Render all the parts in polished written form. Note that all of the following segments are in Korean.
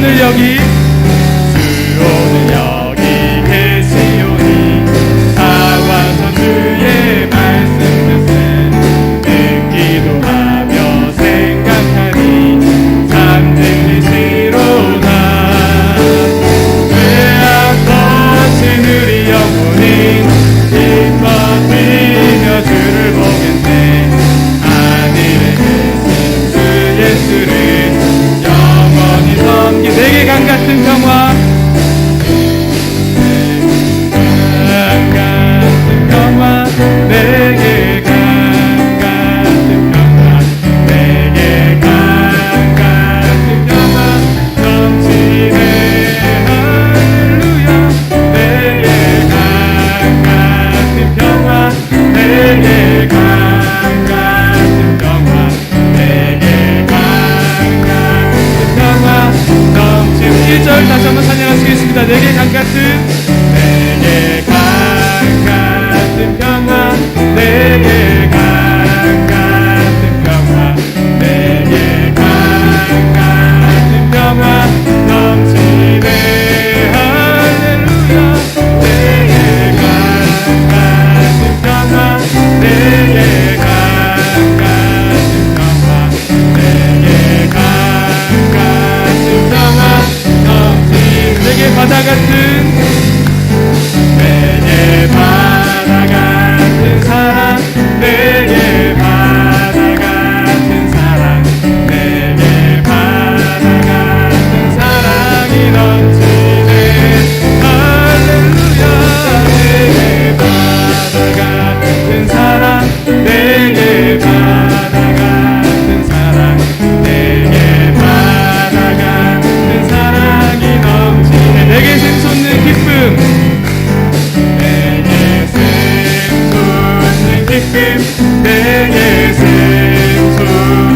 수온을 여기 계시오니 사와서 주의 말씀 뜻을 듣기도 하며 생각하니 참 들리시로다. 죄악 거친 우리 영혼이 기뻐 뛰며 주를 보겠네. 하늘에 계신 주 예수를 영원히 섬기. 내게 강 같은 평화, 내게 강 같은 평화, 내게 강 같은 평화 넘치네. 할렐루야. 내게 강 같은 평화, 내게 강 같은 평화, 내게 강 같은 평화 넘치네. 1절 다시 한번 찬양하시겠습니다. 내게 강 같은, 내게 강 같은 평화, 내게 강 같은 평화, 내게 강 같은 평화 넘치네. 할렐루야. 내게 강 같은 평화, 내게 강 같은 평화, 내게 강 같은 평화 넘치네. 내게 바다 같은, 내게 바다 같은 사랑, 내게 바다 같은 사랑, 내게 바다 같은 사랑이 넘치네. 할렐루야. 내게 바다 같은 사랑, 내게 바다 같은 사랑, 내게 바다 같은 사랑이 넘치네. 내게 샘솟는 기쁨, 내게 샘솟는 기쁨, 내게 샘솟는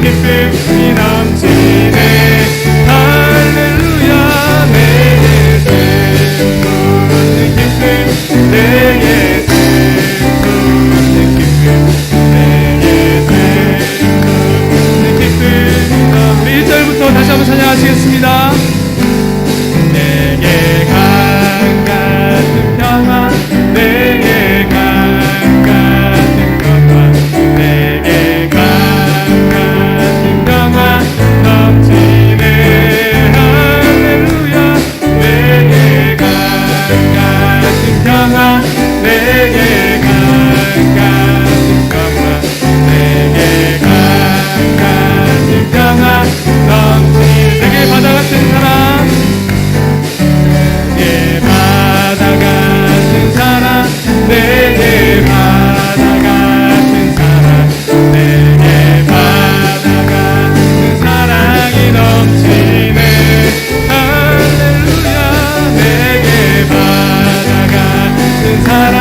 기쁨이 넘치네. 할렐루야. 내게 샘솟는 기쁨, 내게 샘솟는 기쁨, 내게 샘솟는 기쁨이 넘치네. 1절부터 다시 한번 찬양하시겠습니다. 내게 강 같은 평화, 내게 강 같은 평화, 내게 강 같은 평화 넘치네. 할렐루야. 내게 강 같은 평화, 내게 강 같은 평화, 내게 강 같은 평화 넘치네. 내게 바다 같은 사랑, 내게 바다 같은 사랑, 내게 바다 같은 사랑, 내게 바다 같은 사랑이 넘치네. 할렐루야. 내게 바다 같은 사랑,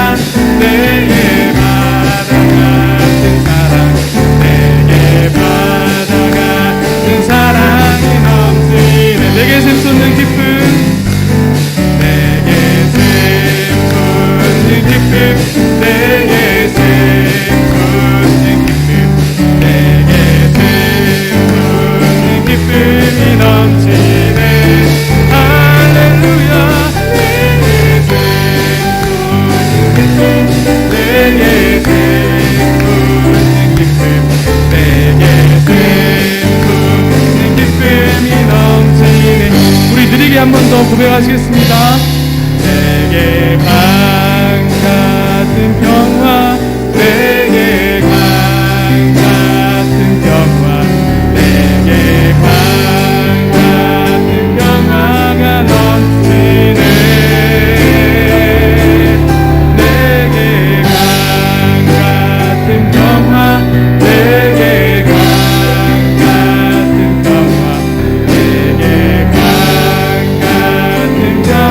내게 바다 같은 사랑, 내게 바다 같은 사랑이 넘치네. 내게 샘솟는 기쁨, 내게 샘솟는 기쁨, 내게 샘솟는 기쁨, 내게 샘솟는 기쁨이 넘치네. 할렐루야. 내게 샘솟는 기쁨, 내게 샘솟는 기쁨, 내게 샘솟는 기쁨이 넘치네. 우리 느리게 한 번 더 고백하시겠습니다. 내게 강 같은 평화, 내게 강 같은 평화, 내게 강 같은 평화가 넘치네. 내게 강 같은 평화, 내게 강 같은 평화, 내게 강 같은 평화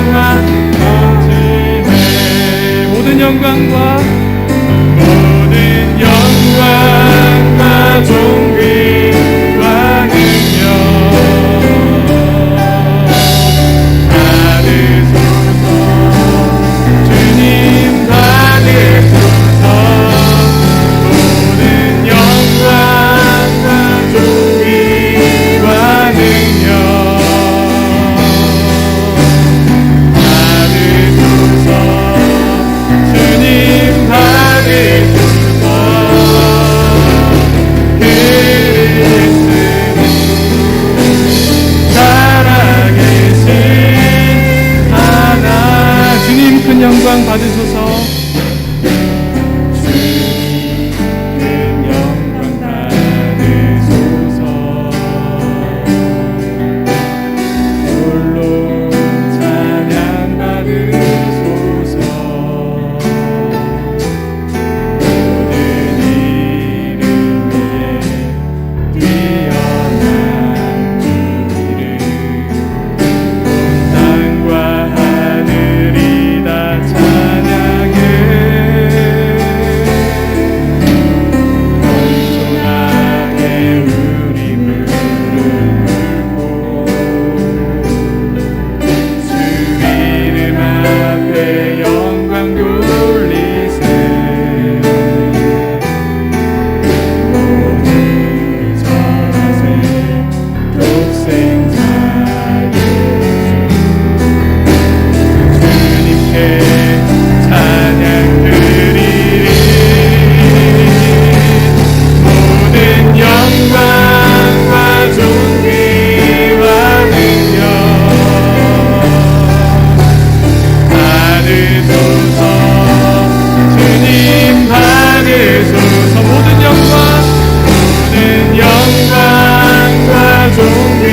종이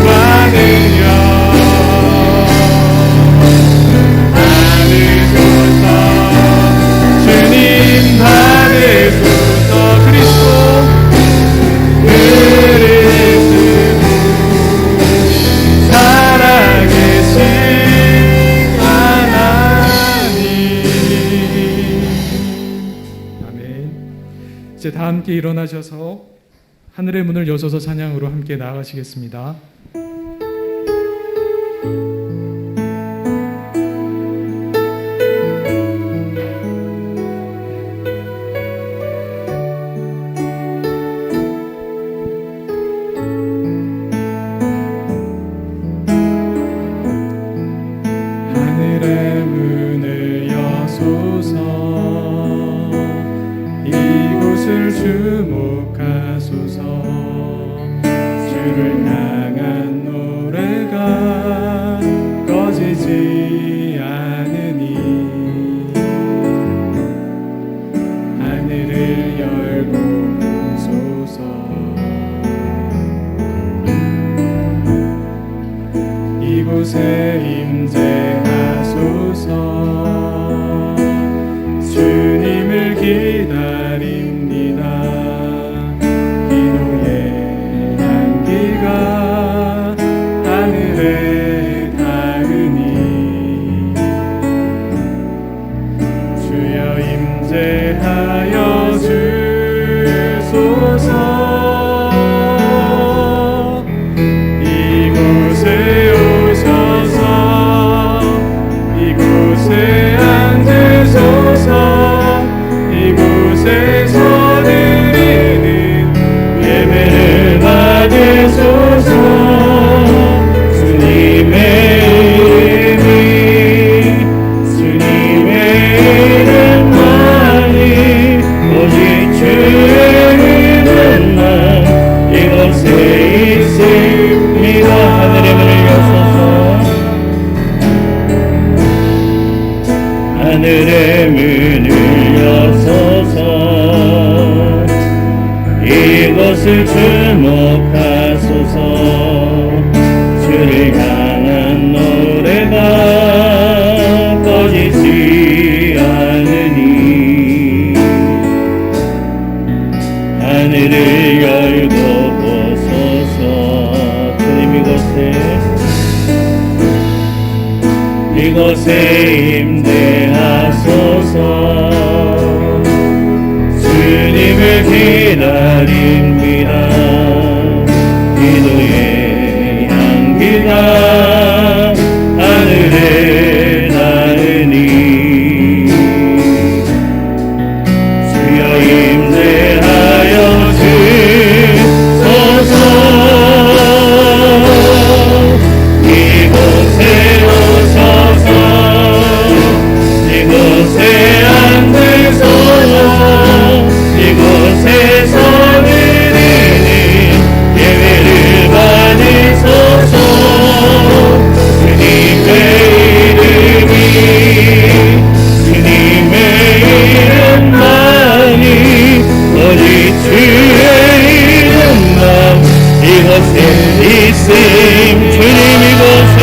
받으려 받으소서 주님 받으소서 그리스도 살아계신 하나님. 아멘. 이제 다 함께 일어나셔서 하늘의 문을 여셔서 찬양으로 함께 나아가시겠습니다. 하늘의 문을 여소서 이곳을 주목하소서 주를 향한 노래가 꺼지지 않으니 하늘을 열고 보소서 이곳에 임재하소서 주님을 기다립니다. 기도의 향기가 하늘에 닿으니 주여 임재하여 주소서. 이곳에 오셔서 이곳에 앉으소서. 이곳에서 드리는 예배를 받으소서. 주님의 이름만이 오직 주의 이름만 이곳에 있습니다. 하늘의 문을 여소서 하늘의 문을 여소서 이곳을 주목하소서 주를 향한 노래가 꺼지지 않으니 하늘을 열고 보소서. 주님 이곳에 임재하소서. 주님을 기다립니다. 기도의 향기가 하늘에 닿으니 주여 임재하여 주소서. 이곳에 오셔서 이곳에 앉으소서. 이곳에서 드리는 예배를 받으소서. 주님의 이름만이 오직 주의 이름만 이곳에 있음. 주님 이곳에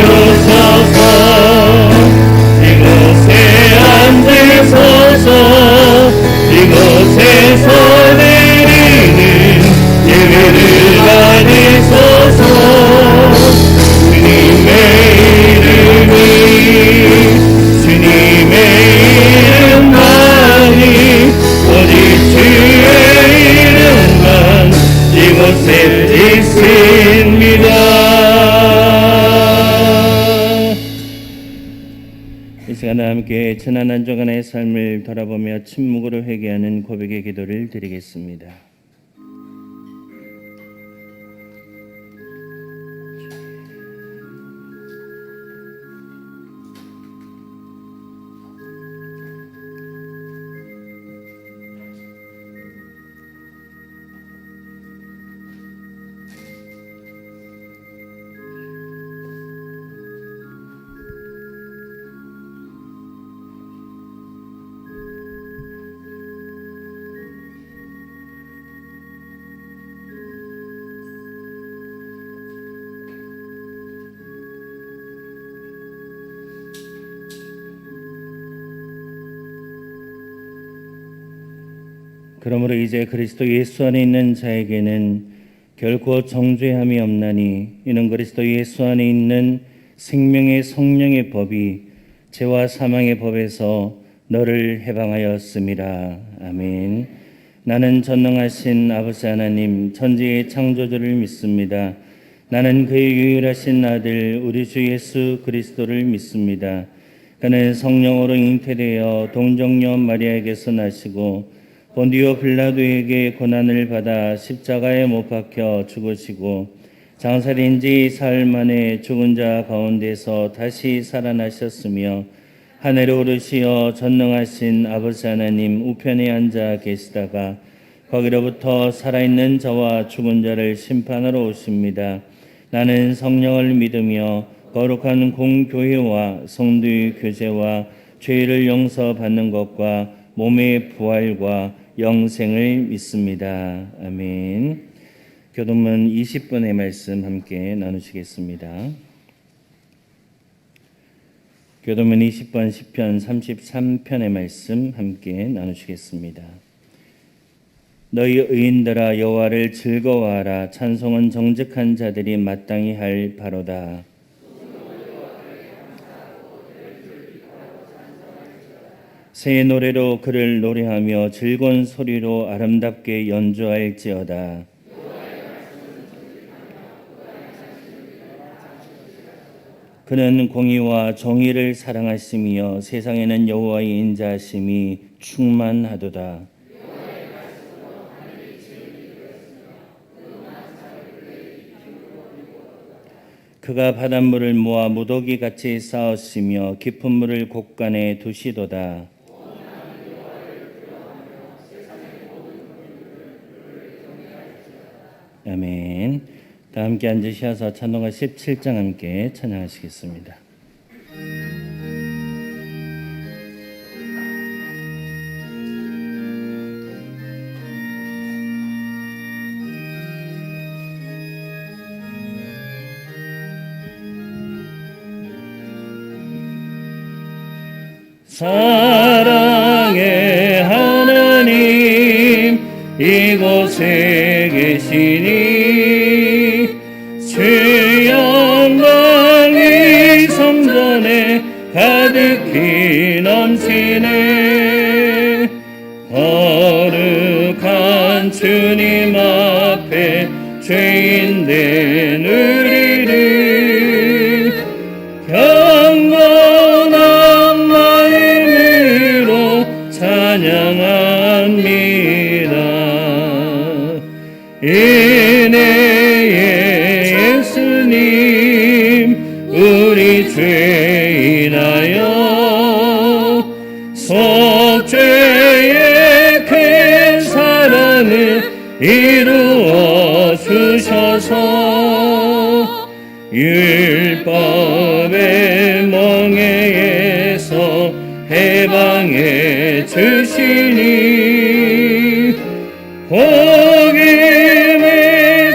오셔서 이곳에 앉으소서. 이곳에서 드리는 예배를 받으소서. 주님의 이름만이 오직 주의 이름만 이곳에 있습니다. 이 시간 함께 지난 한 주간의 삶을 돌아보며 침묵으로 회개하는 고백의 기도를 드리겠습니다. 그러므로 이제 그리스도 예수 안에 있는 자에게는 결코 정죄함이 없나니 이는 그리스도 예수 안에 있는 생명의 성령의 법이 죄와 사망의 법에서 너를 해방하였음이라. 아멘. 나는 전능하신 아버지 하나님 천지의 창조주를 믿습니다. 나는 그의 유일하신 아들 우리 주 예수 그리스도를 믿습니다. 그는 성령으로 잉태되어 동정녀 마리아에게서 나시고 본디오 빌라도에게 고난을 받아 십자가에 못 박혀 죽으시고 장사된 지 사흘 만에 죽은 자 가운데서 다시 살아나셨으며 하늘에 오르시어 전능하신 아버지 하나님 우편에 앉아 계시다가 거기로부터 살아있는 자와 죽은 자를 심판하러 오십니다. 나는 성령을 믿으며 거룩한 공교회와 성도의 교제와 죄를 용서받는 것과 몸의 부활과 영생을 믿습니다. 아멘. 교동문 20분의 말씀 함께 나누시겠습니다. 교동문 20번 시편 33편의 말씀 함께 나누시겠습니다. 너희 의인들아 여호와를 즐거워하라. 찬송은 정직한 자들이 마땅히 할 바로다. 새 노래로 그를 노래하며 즐거운 소리로 아름답게 연주할지어다. 그는 공의와 정의를 사랑하시며 세상에는 여호와의 인자하심이 충만하도다. 그가 바닷물을 모아 무더기 같이 쌓으시며 깊은 물을 곳간에 두시도다. 아멘. 다 함께 앉으셔서 찬송가 17장 함께 찬양하시겠습니다. 사랑의 하나님 이곳에 계시니 주 영광이 성전에 가득히 넘치네. 거룩한 주님 앞에 죄인된 우리를 경건한 마음으로 찬양합니다. 은혜의 예수님 우리 죄인하여 속죄의 큰 사랑을 이루어 주셔서 율법의 멍에에서 해방해 주시니 복음의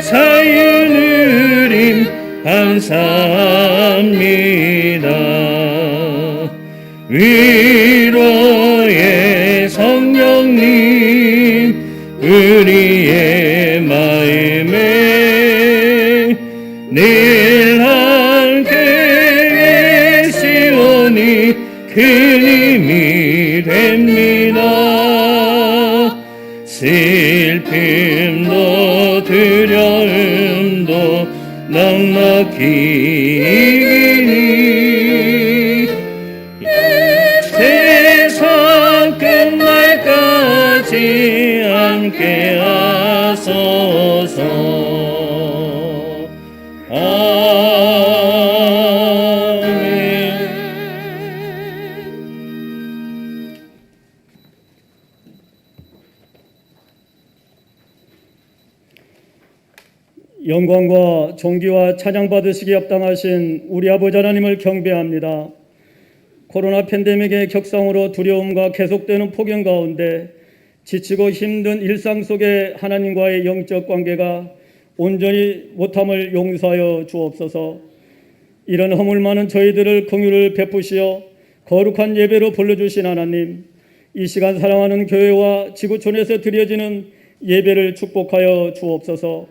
자유 누림 감사합니다. 위로의 성령님 우리의 마음에 늘 함께 계시오니 큰 힘이 됩니다. 슬픔도 두려움도 넉넉히 이기니 세상 끝날까지 함께 하소서. 영광과 존귀와 찬양 받으시기 합당하신 우리 아버지 하나님을 경배합니다. 코로나 팬데믹의 격상으로 두려움과 계속되는 폭염 가운데 지치고 힘든 일상 속에 하나님과의 영적 관계가 온전히 못함을 용서하여 주옵소서. 이런 허물 많은 저희들을 긍휼을 베푸시어 거룩한 예배로 불러주신 하나님, 이 시간 사랑하는 교회와 지구촌에서 드려지는 예배를 축복하여 주옵소서.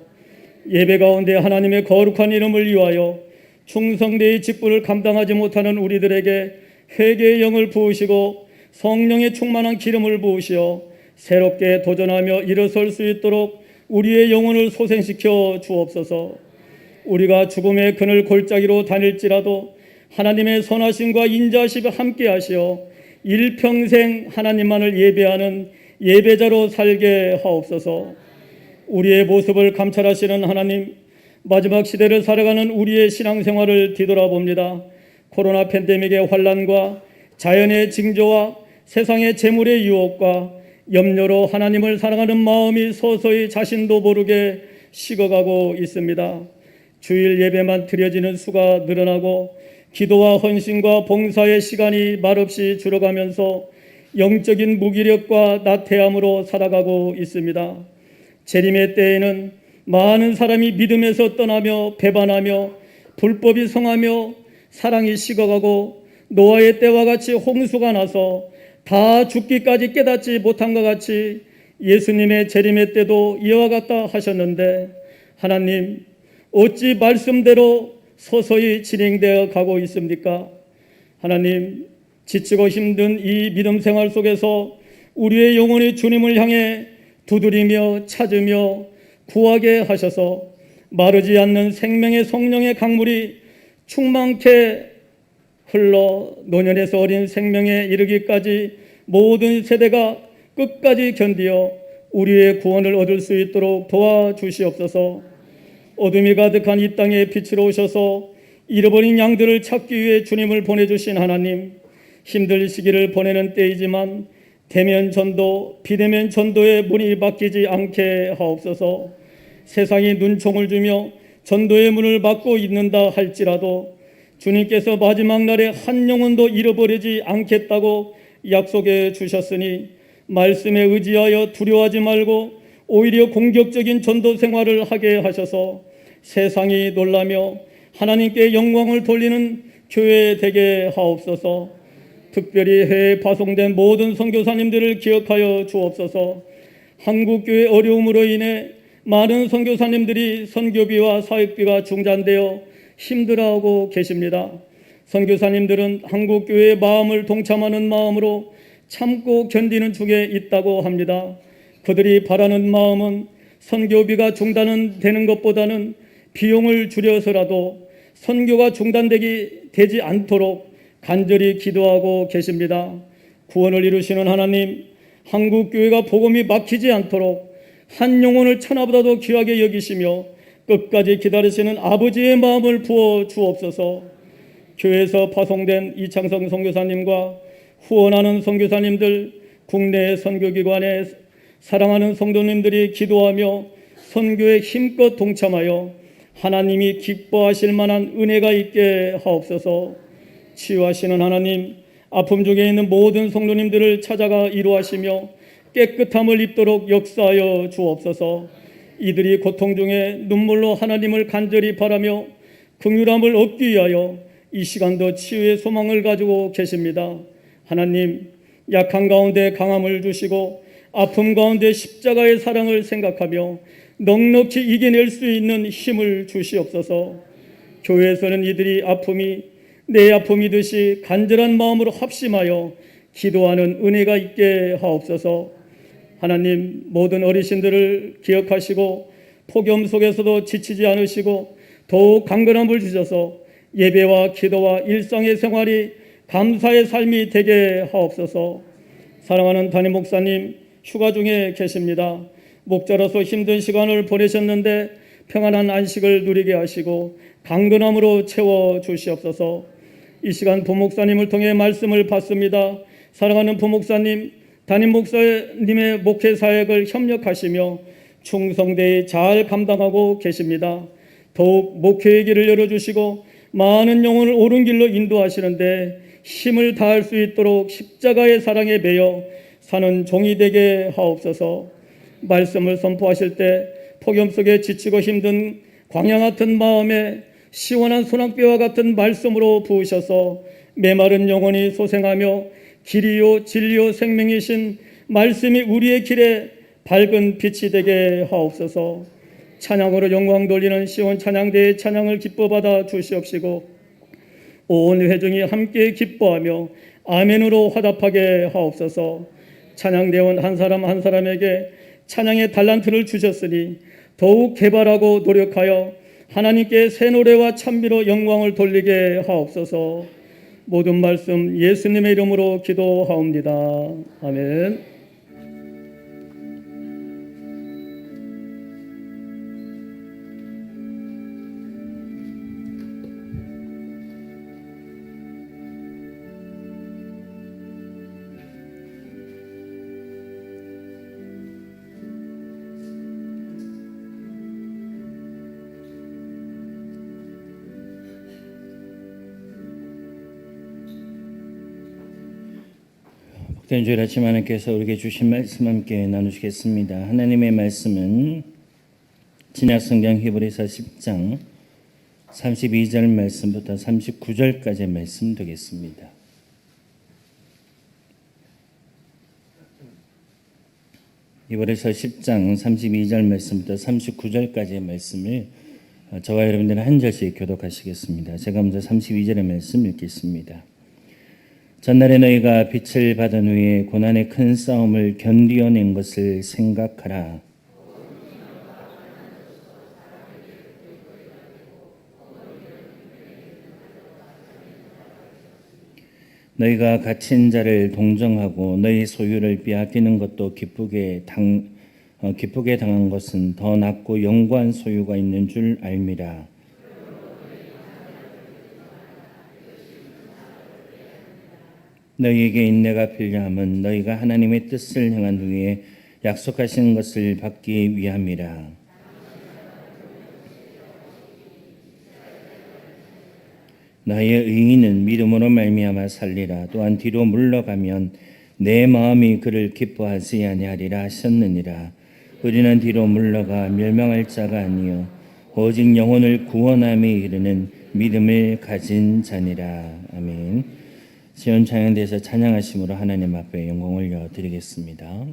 예배 가운데 하나님의 거룩한 이름을 위하여 충성되이 직분을 감당하지 못하는 우리들에게 회개의 영을 부으시고 성령의 충만한 기름을 부으시어 새롭게 도전하며 일어설 수 있도록 우리의 영혼을 소생시켜 주옵소서. 우리가 죽음의 그늘 골짜기로 다닐지라도 하나님의 선하심과 인자하심이 함께 하시어 일평생 하나님만을 예배하는 예배자로 살게 하옵소서. 우리의 모습을 감찰하시는 하나님, 마지막 시대를 살아가는 우리의 신앙생활을 뒤돌아봅니다. 코로나 팬데믹의 환난과 자연의 징조와 세상의 재물의 유혹과 염려로 하나님을 사랑하는 마음이 서서히 자신도 모르게 식어가고 있습니다. 주일 예배만 드려지는 수가 늘어나고 기도와 헌신과 봉사의 시간이 말없이 줄어가면서 영적인 무기력과 나태함으로 살아가고 있습니다. 재림의 때에는 많은 사람이 믿음에서 떠나며 배반하며 불법이 성하며 사랑이 식어가고 노아의 때와 같이 홍수가 나서 다 죽기까지 깨닫지 못한 것 같이 예수님의 재림의 때도 이와 같다 하셨는데 하나님, 어찌 말씀대로 서서히 진행되어 가고 있습니까? 하나님, 지치고 힘든 이 믿음 생활 속에서 우리의 영혼이 주님을 향해 두드리며 찾으며 구하게 하셔서 마르지 않는 생명의 성령의 강물이 충만케 흘러 노년에서 어린 생명에 이르기까지 모든 세대가 끝까지 견디어 우리의 구원을 얻을 수 있도록 도와주시옵소서. 어둠이 가득한 이 땅에 빛으로 오셔서 잃어버린 양들을 찾기 위해 주님을 보내주신 하나님, 힘들 시기를 보내는 때이지만 대면 전도, 비대면 전도의 문이 막히지 않게 하옵소서. 세상이 눈총을 주며 전도의 문을 막고 있는다 할지라도 주님께서 마지막 날에 한 영혼도 잃어버리지 않겠다고 약속해 주셨으니 말씀에 의지하여 두려워하지 말고 오히려 공격적인 전도 생활을 하게 하셔서 세상이 놀라며 하나님께 영광을 돌리는 교회 되게 하옵소서. 특별히 해외에 파송된 모든 선교사님들을 기억하여 주옵소서. 한국교회 어려움으로 인해 많은 선교사님들이 선교비와 사역비가 중단되어 힘들어하고 계십니다. 선교사님들은 한국교회의 마음을 동참하는 마음으로 참고 견디는 중에 있다고 합니다. 그들이 바라는 마음은 선교비가 중단되는 것보다는 비용을 줄여서라도 선교가 되지 않도록 간절히 기도하고 계십니다. 구원을 이루시는 하나님, 한국교회가 복음이 막히지 않도록 한 영혼을 천하보다도 귀하게 여기시며 끝까지 기다리시는 아버지의 마음을 부어 주옵소서. 교회에서 파송된 이창성 선교사님과 후원하는 선교사님들, 국내 선교기관에 사랑하는 성도님들이 기도하며 선교에 힘껏 동참하여 하나님이 기뻐하실 만한 은혜가 있게 하옵소서. 치유하시는 하나님, 아픔 중에 있는 모든 성도님들을 찾아가 이루하시며 깨끗함을 입도록 역사하여 주옵소서. 이들이 고통 중에 눈물로 하나님을 간절히 바라며 긍휼함을 얻기 위하여 이 시간도 치유의 소망을 가지고 계십니다. 하나님, 약한 가운데 강함을 주시고 아픔 가운데 십자가의 사랑을 생각하며 넉넉히 이겨낼 수 있는 힘을 주시옵소서. 교회에서는 이들이 아픔이 내 아픔이듯이 간절한 마음으로 합심하여 기도하는 은혜가 있게 하옵소서. 하나님, 모든 어르신들을 기억하시고 폭염 속에서도 지치지 않으시고 더욱 강건함을 주셔서 예배와 기도와 일상의 생활이 감사의 삶이 되게 하옵소서. 사랑하는 담임 목사님, 휴가 중에 계십니다. 목자로서 힘든 시간을 보내셨는데 평안한 안식을 누리게 하시고 강건함으로 채워 주시옵소서. 이 시간 부목사님을 통해 말씀을 받습니다. 사랑하는 부목사님, 담임 목사님의 목회 사역을 협력하시며 충성되이 잘 감당하고 계십니다. 더욱 목회의 길을 열어주시고 많은 영혼을 옳은 길로 인도하시는데 힘을 다할 수 있도록 십자가의 사랑에 매여 사는 종이 되게 하옵소서. 말씀을 선포하실 때 폭염 속에 지치고 힘든 광야 같은 마음에 시원한 소낙비와 같은 말씀으로 부으셔서 메마른 영혼이 소생하며 길이요 진리요 생명이신 말씀이 우리의 길에 밝은 빛이 되게 하옵소서. 찬양으로 영광 돌리는 시온 찬양대의 찬양을 기뻐받아 주시옵시고 온 회중이 함께 기뻐하며 아멘으로 화답하게 하옵소서. 찬양대원 한 사람 한 사람에게 찬양의 달란트를 주셨으니 더욱 개발하고 노력하여 하나님께 새 노래와 찬미로 영광을 돌리게 하옵소서. 모든 말씀 예수님의 이름으로 기도하옵니다. 아멘. 복된 주일 아침 하나님께서 우리에게 주신 말씀 함께 나누시겠습니다. 하나님의 말씀은 신약성경 히브리서 10장 32절 말씀부터 39절까지의 말씀 되겠습니다. 히브리서 10장 32절 말씀부터 39절까지의 말씀을 저와 여러분들은 한 절씩 교독하시겠습니다. 제가 먼저 32절의 말씀 읽겠습니다. 전날에 너희가 빛을 받은 후에 고난의 큰 싸움을 견디어낸 것을 생각하라. 너희가 갇힌 자를 동정하고 너희 소유를 빼앗기는 것도 기쁘게 당한 것은 더 낫고 영구한 소유가 있는 줄 알미라. 너희에게 인내가 필요함은 너희가 하나님의 뜻을 행한 후에 약속하신 것을 받기 위함이라. 나의 의인은 믿음으로 말미암아 살리라. 또한 뒤로 물러가면 내 마음이 그를 기뻐하지 아니하리라 하셨느니라. 우리는 뒤로 물러가 멸망할 자가 아니요 오직 영혼을 구원함에 이르는 믿음을 가진 자니라. 아멘. 시온 찬양대에서 찬양하심으로 하나님 앞에 영광을 올려드리겠습니다.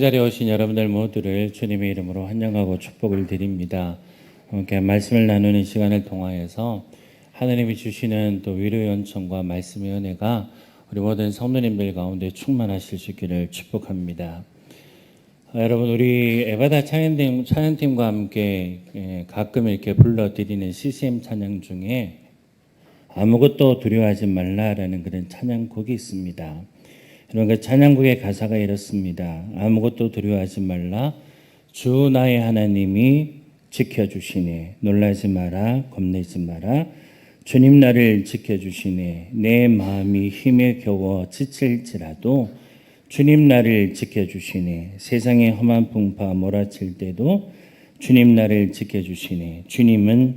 이 자리에 오신 여러분들 모두를 주님의 이름으로 환영하고 축복을 드립니다. 이렇게 말씀을 나누는 시간을 통하여서 하나님이 주시는 또 위로의 은총과 말씀의 은혜가 우리 모든 성도님들 가운데 충만하실 수 있기를 축복합니다. 여러분, 우리 에바다 찬양팀과 함께 가끔 이렇게 불러드리는 CCM 찬양 중에 아무것도 두려워하지 말라라는 그런 찬양곡이 있습니다. 여러분, 그 찬양곡의 가사가 이렇습니다. 아무것도 두려워하지 말라. 주 나의 하나님이 지켜주시네. 놀라지 마라. 겁내지 마라. 주님 나를 지켜주시네. 내 마음이 힘에 겨워 지칠지라도 주님 나를 지켜주시네. 세상의 험한 풍파 몰아칠 때도 주님 나를 지켜주시네. 주님은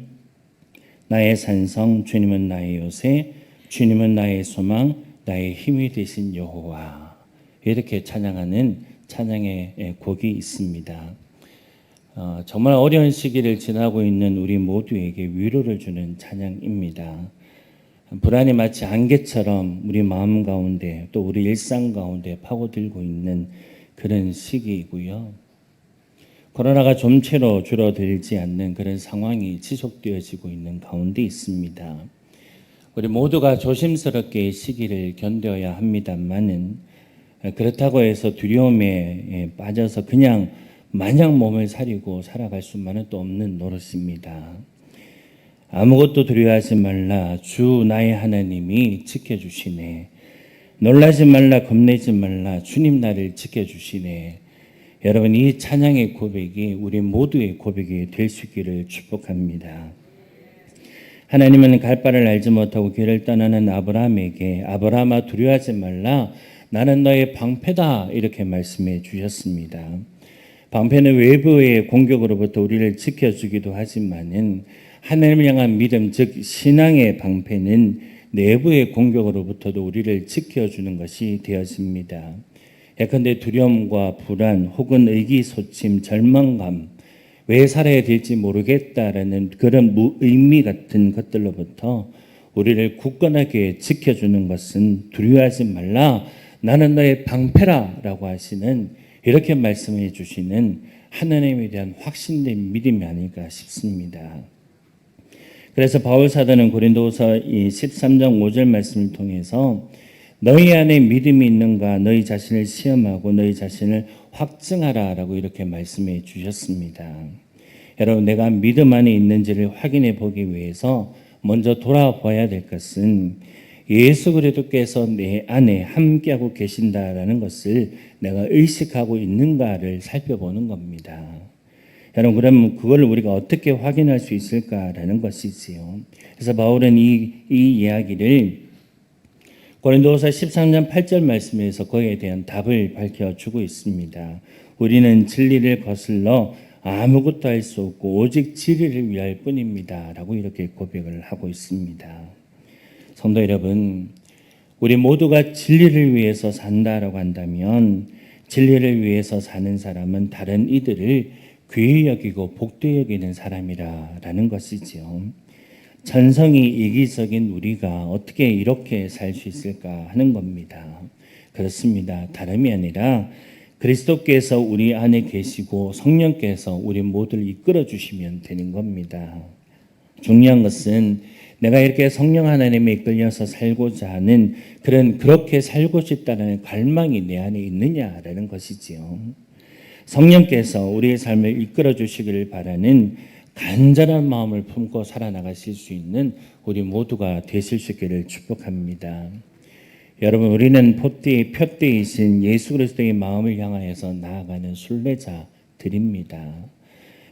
나의 산성, 주님은 나의 요새, 주님은 나의 소망, 나의 힘이 되신 여호와. 이렇게 찬양하는 찬양의 곡이 있습니다. 정말 어려운 시기를 지나고 있는 우리 모두에게 위로를 주는 찬양입니다. 불안이 마치 안개처럼 우리 마음 가운데 또 우리 일상 가운데 파고들고 있는 그런 시기이고요. 코로나가 좀채로 줄어들지 않는 그런 상황이 지속되어지고 있는 가운데 있습니다. 우리 모두가 조심스럽게 시기를 견뎌야 합니다만은 그렇다고 해서 두려움에 빠져서 그냥 마냥 몸을 사리고 살아갈 수만은 또 없는 노릇입니다. 아무것도 두려워하지 말라. 주 나의 하나님이 지켜주시네. 놀라지 말라. 겁내지 말라. 주님 나를 지켜주시네. 여러분, 이 찬양의 고백이 우리 모두의 고백이 될 수 있기를 축복합니다. 하나님은 갈 바를 알지 못하고 길을 떠나는 아브라함에게 아브라함아 두려워하지 말라. 나는 너의 방패다. 이렇게 말씀해 주셨습니다. 방패는 외부의 공격으로부터 우리를 지켜주기도 하지만은 하나님을 향한 믿음, 즉 신앙의 방패는 내부의 공격으로부터도 우리를 지켜주는 것이 되어집니다. 예컨대 두려움과 불안 혹은 의기소침, 절망감, 왜 살아야 될지 모르겠다라는 그런 무의미 같은 것들로부터 우리를 굳건하게 지켜주는 것은 두려워하지 말라. 나는 너의 방패라 라고 하시는 이렇게 말씀해 주시는 하나님에 대한 확신된 믿음이 아닐까 싶습니다. 그래서 바울 사도는 고린도후서 13장 5절 말씀을 통해서 너희 안에 믿음이 있는가 너희 자신을 시험하고 너희 자신을 확증하라라고 이렇게 말씀해 주셨습니다. 여러분, 내가 믿음 안에 있는지를 확인해 보기 위해서 먼저 돌아봐야 될 것은 예수 그리스도께서 내 안에 함께하고 계신다라는 것을 내가 의식하고 있는가를 살펴보는 겁니다. 여러분, 그러면 그걸 우리가 어떻게 확인할 수 있을까라는 것이지요. 그래서 바울은 이 이야기를 고린도후서 13장 8절 말씀에서 거기에 대한 답을 밝혀주고 있습니다. 우리는 진리를 거슬러 아무것도 할 수 없고 오직 진리를 위할 뿐입니다. 라고 이렇게 고백을 하고 있습니다. 성도 여러분, 우리 모두가 진리를 위해서 산다라고 한다면 진리를 위해서 사는 사람은 다른 이들을 귀히 여기고 복되이 여기는 사람이라는 것이지요. 천성이 이기적인 우리가 어떻게 이렇게 살 수 있을까 하는 겁니다. 그렇습니다. 다름이 아니라 그리스도께서 우리 안에 계시고 성령께서 우리 모두를 이끌어 주시면 되는 겁니다. 중요한 것은 내가 이렇게 성령 하나님에 이끌려서 살고자 하는 그렇게 살고 싶다는 갈망이 내 안에 있느냐라는 것이지요. 성령께서 우리의 삶을 이끌어 주시기를 바라는 간절한 마음을 품고 살아나가실 수 있는 우리 모두가 되실 수 있기를 축복합니다. 여러분, 우리는 표대이신 예수 그리스도의 마음을 향하여서 나아가는 순례자들입니다.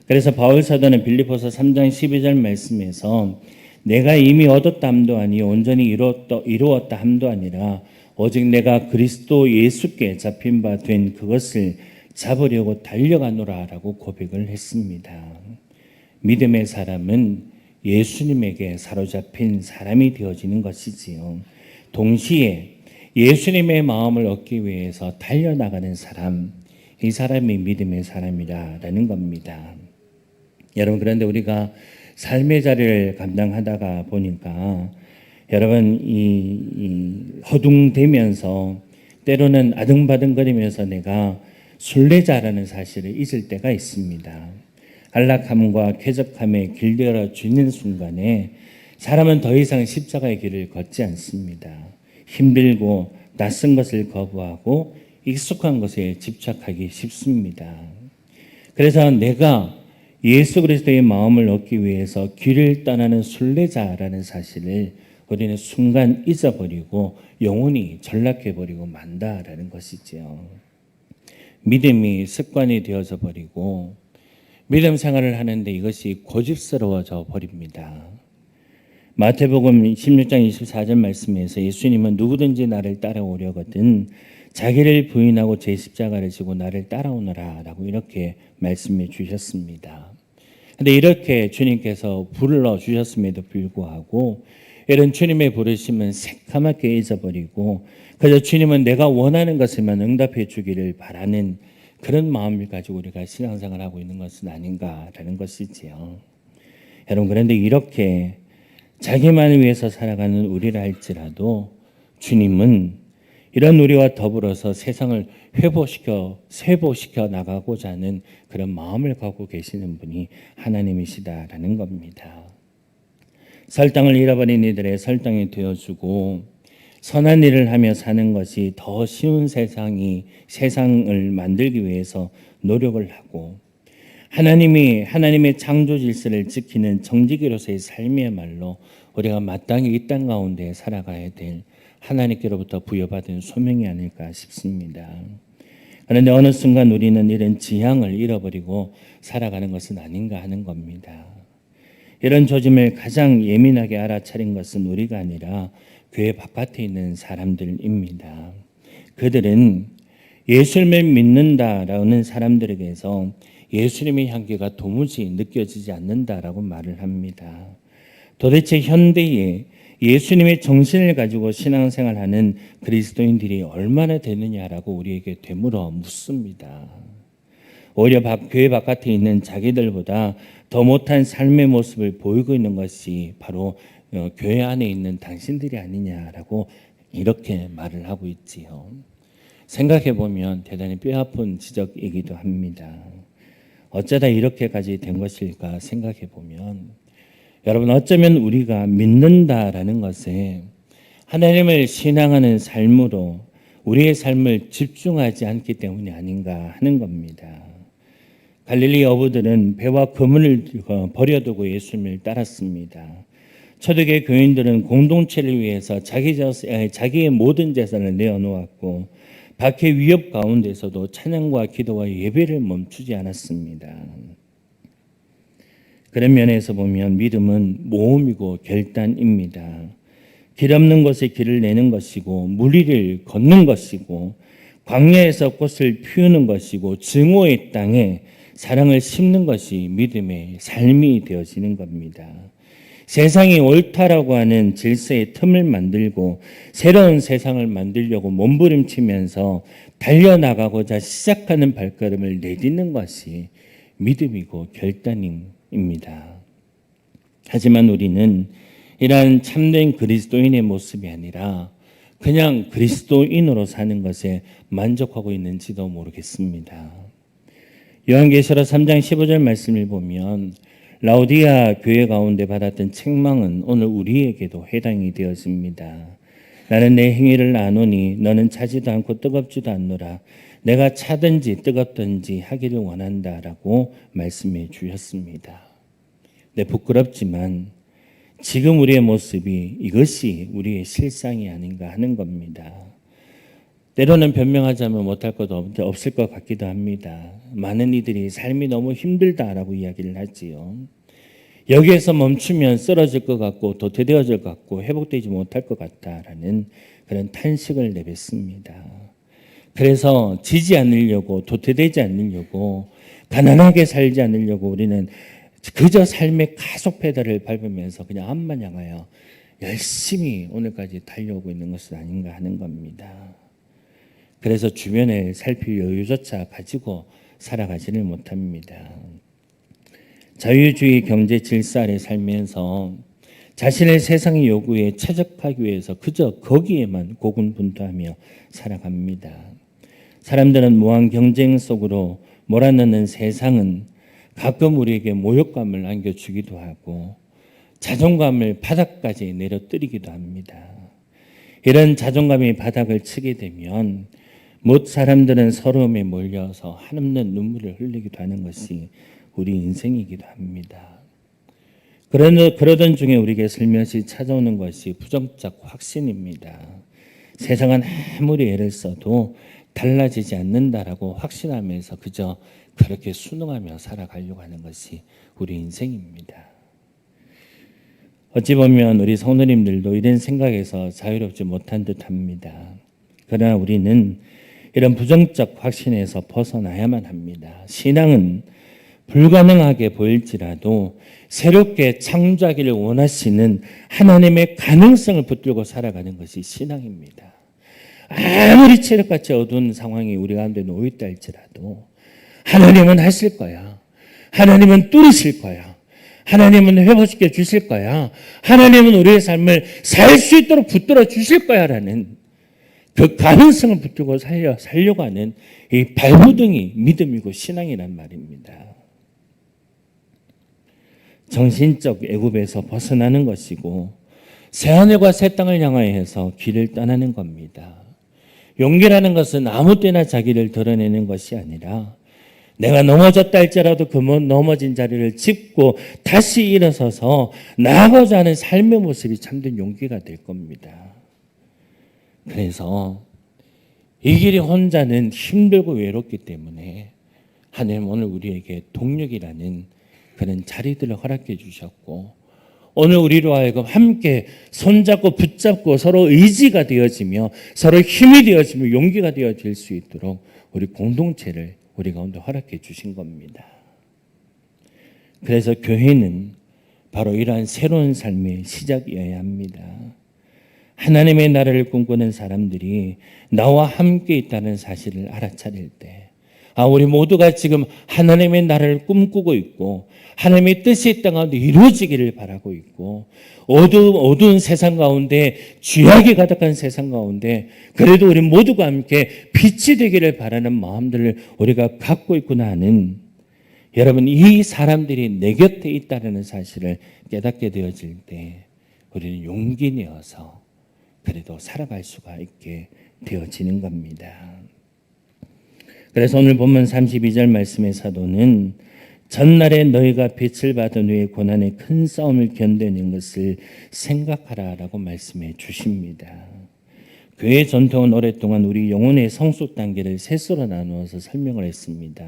그래서 바울 사도는 빌립보서 3장 12절 말씀에서 내가 이미 얻었다 함도 아니요 온전히 이루었다 함도 아니라 오직 내가 그리스도 예수께 잡힌 바 된 그것을 잡으려고 달려가노라라고 고백을 했습니다. 믿음의 사람은 예수님에게 사로잡힌 사람이 되어지는 것이지요. 동시에 예수님의 마음을 얻기 위해서 달려나가는 사람, 이 사람이 믿음의 사람이라는 겁니다. 여러분, 그런데 우리가 삶의 자리를 감당하다가 보니까 여러분 이 허둥대면서 때로는 아등바등거리면서 내가 순례자라는 사실을 잊을 때가 있습니다. 안락함과 쾌적함에 길들여 주는 순간에 사람은 더 이상 십자가의 길을 걷지 않습니다. 힘들고 낯선 것을 거부하고 익숙한 것에 집착하기 쉽습니다. 그래서 내가 예수 그리스도의 마음을 얻기 위해서 길을 떠나는 순례자라는 사실을 우리는 순간 잊어버리고 영원히 전락해버리고 만다라는 것이지요. 믿음이 습관이 되어져 버리고 믿음 생활을 하는데 이것이 고집스러워져 버립니다. 마태복음 16장 24절 말씀에서 예수님은 누구든지 나를 따라오려거든 자기를 부인하고 제 십자가를 지고 나를 따라오너라 라고 이렇게 말씀해 주셨습니다. 그런데 이렇게 주님께서 불러주셨음에도 불구하고 이런 주님의 부르심은 새카맣게 잊어버리고 그저 주님은 내가 원하는 것을만 응답해 주기를 바라는 그런 마음을 가지고 우리가 신앙생활을 하고 있는 것은 아닌가라는 것이지요. 여러분, 그런데 이렇게 자기만을 위해서 살아가는 우리라 할지라도 주님은 이런 우리와 더불어서 세상을 회복시켜 나가고자 하는 그런 마음을 갖고 계시는 분이 하나님이시다라는 겁니다. 설탕을 잃어버린 이들의 설탕이 되어주고 선한 일을 하며 사는 것이 더 쉬운 세상을 만들기 위해서 노력을 하고 하나님의 창조 질서를 지키는 정직이로서의 삶이야말로 우리가 마땅히 이 땅 가운데 살아가야 될 하나님께로부터 부여받은 소명이 아닐까 싶습니다. 그런데 어느 순간 우리는 이런 지향을 잃어버리고 살아가는 것은 아닌가 하는 겁니다. 이런 조짐을 가장 예민하게 알아차린 것은 우리가 아니라 교회 바깥에 있는 사람들입니다. 그들은 예수님을 믿는다라는 사람들에게서 예수님의 향기가 도무지 느껴지지 않는다라고 말을 합니다. 도대체 현대에 예수님의 정신을 가지고 신앙생활하는 그리스도인들이 얼마나 되느냐라고 우리에게 되물어 묻습니다. 오히려 교회 바깥에 있는 자기들보다 더 못한 삶의 모습을 보이고 있는 것이 바로 교회 안에 있는 당신들이 아니냐라고 이렇게 말을 하고 있지요. 생각해 보면 대단히 뼈아픈 지적이기도 합니다. 어쩌다 이렇게까지 된 것일까 생각해 보면 여러분, 어쩌면 우리가 믿는다라는 것에 하나님을 신앙하는 삶으로 우리의 삶을 집중하지 않기 때문이 아닌가 하는 겁니다. 갈릴리 어부들은 배와 그물을 버려두고 예수님을 따랐습니다. 초대교회 교인들은 공동체를 위해서 자기의 모든 재산을 내어놓았고 박해 위협 가운데서도 찬양과 기도와 예배를 멈추지 않았습니다. 그런 면에서 보면 믿음은 모험이고 결단입니다. 길 없는 곳에 길을 내는 것이고 무리를 걷는 것이고 광야에서 꽃을 피우는 것이고 증오의 땅에 사랑을 심는 것이 믿음의 삶이 되어지는 겁니다. 세상이 옳다라고 하는 질서의 틈을 만들고 새로운 세상을 만들려고 몸부림치면서 달려나가고자 시작하는 발걸음을 내딛는 것이 믿음이고 결단입니다. 하지만 우리는 이러한 참된 그리스도인의 모습이 아니라 그냥 그리스도인으로 사는 것에 만족하고 있는지도 모르겠습니다. 요한계시록 3장 15절 말씀을 보면 라오디아 교회 가운데 받았던 책망은 오늘 우리에게도 해당이 되어집니다. 나는 내 행위를 아노니 너는 차지도 않고 뜨겁지도 않노라. 내가 차든지 뜨겁든지 하기를 원한다라고 말씀해 주셨습니다. 네, 부끄럽지만 지금 우리의 모습이 이것이 우리의 실상이 아닌가 하는 겁니다. 때로는 변명하자면 못할 것도 없을 것 같기도 합니다. 많은 이들이 삶이 너무 힘들다라고 이야기를 하지요. 여기에서 멈추면 쓰러질 것 같고 도태되어질 것 같고 회복되지 못할 것 같다라는 그런 탄식을 내뱉습니다. 그래서 지지 않으려고 도태되지 않으려고 가난하게 살지 않으려고 우리는 그저 삶의 가속 페달을 밟으면서 그냥 앞만 향하여 열심히 오늘까지 달려오고 있는 것은 아닌가 하는 겁니다. 그래서 주변을 살필 여유조차 가지고 살아가지를 못합니다. 자유주의 경제 질서 아래 살면서 자신의 세상의 요구에 최적화하기 위해서 그저 거기에만 고군분투하며 살아갑니다. 사람들은 무한 경쟁 속으로 몰아넣는 세상은 가끔 우리에게 모욕감을 안겨주기도 하고 자존감을 바닥까지 내려뜨리기도 합니다. 이런 자존감이 바닥을 치게 되면 못 사람들은 서러움에 몰려서 한없는 눈물을 흘리기도 하는 것이 우리 인생이기도 합니다. 그러던 중에 우리에게 슬며시 찾아오는 것이 부정적 확신입니다. 세상은 아무리 애를 써도 달라지지 않는다라고 확신하면서 그저 그렇게 순응하며 살아가려고 하는 것이 우리 인생입니다. 어찌 보면 우리 성도님들도 이런 생각에서 자유롭지 못한 듯합니다. 그러나 우리는 이런 부정적 확신에서 벗어나야만 합니다. 신앙은 불가능하게 보일지라도 새롭게 창조하기를 원하시는 하나님의 가능성을 붙들고 살아가는 것이 신앙입니다. 아무리 칠흑같이 어두운 상황이 우리 가운데 놓여있다 할지라도 하나님은 하실 거야. 하나님은 뚫으실 거야. 하나님은 회복시켜 주실 거야. 하나님은 우리의 삶을 살 수 있도록 붙들어 주실 거야 라는 그 가능성을 붙들고 살려고 하는 이 발부둥이 믿음이고 신앙이란 말입니다. 정신적 애굽에서 벗어나는 것이고 새하늘과 새 땅을 향하여서 길을 떠나는 겁니다. 용기라는 것은 아무 때나 자기를 드러내는 것이 아니라 내가 넘어졌다 할지라도 그 넘어진 자리를 짚고 다시 일어서서 나아가고자 하는 삶의 모습이 참된 용기가 될 겁니다. 그래서 이 길이 혼자는 힘들고 외롭기 때문에 하나님 오늘 우리에게 동력이라는 그런 자리들을 허락해 주셨고 오늘 우리로 하여금 함께 손잡고 붙잡고 서로 의지가 되어지며 서로 힘이 되어지며 용기가 되어질 수 있도록 우리 공동체를 우리 가운데 허락해 주신 겁니다. 그래서 교회는 바로 이러한 새로운 삶의 시작이어야 합니다. 하나님의 나라를 꿈꾸는 사람들이 나와 함께 있다는 사실을 알아차릴 때 우리 모두가 지금 하나님의 나라를 꿈꾸고 있고 하나님의 뜻이 이 땅 가운데 이루어지기를 바라고 있고 어두운 세상 가운데 죄악이 가득한 세상 가운데 그래도 우리 모두가 함께 빛이 되기를 바라는 마음들을 우리가 갖고 있구나 하는 여러분 이 사람들이 내 곁에 있다는 사실을 깨닫게 되어질 때 우리는 용기 내어서 그래도 살아갈 수가 있게 되어지는 겁니다. 그래서 오늘 본문 32절 말씀의 사도는 전날에 너희가 빛을 받은 후에 고난의 큰 싸움을 견뎌낸 것을 생각하라라고 말씀해 주십니다. 교회 전통은 오랫동안 우리 영혼의 성숙 단계를 셋으로 나누어서 설명을 했습니다.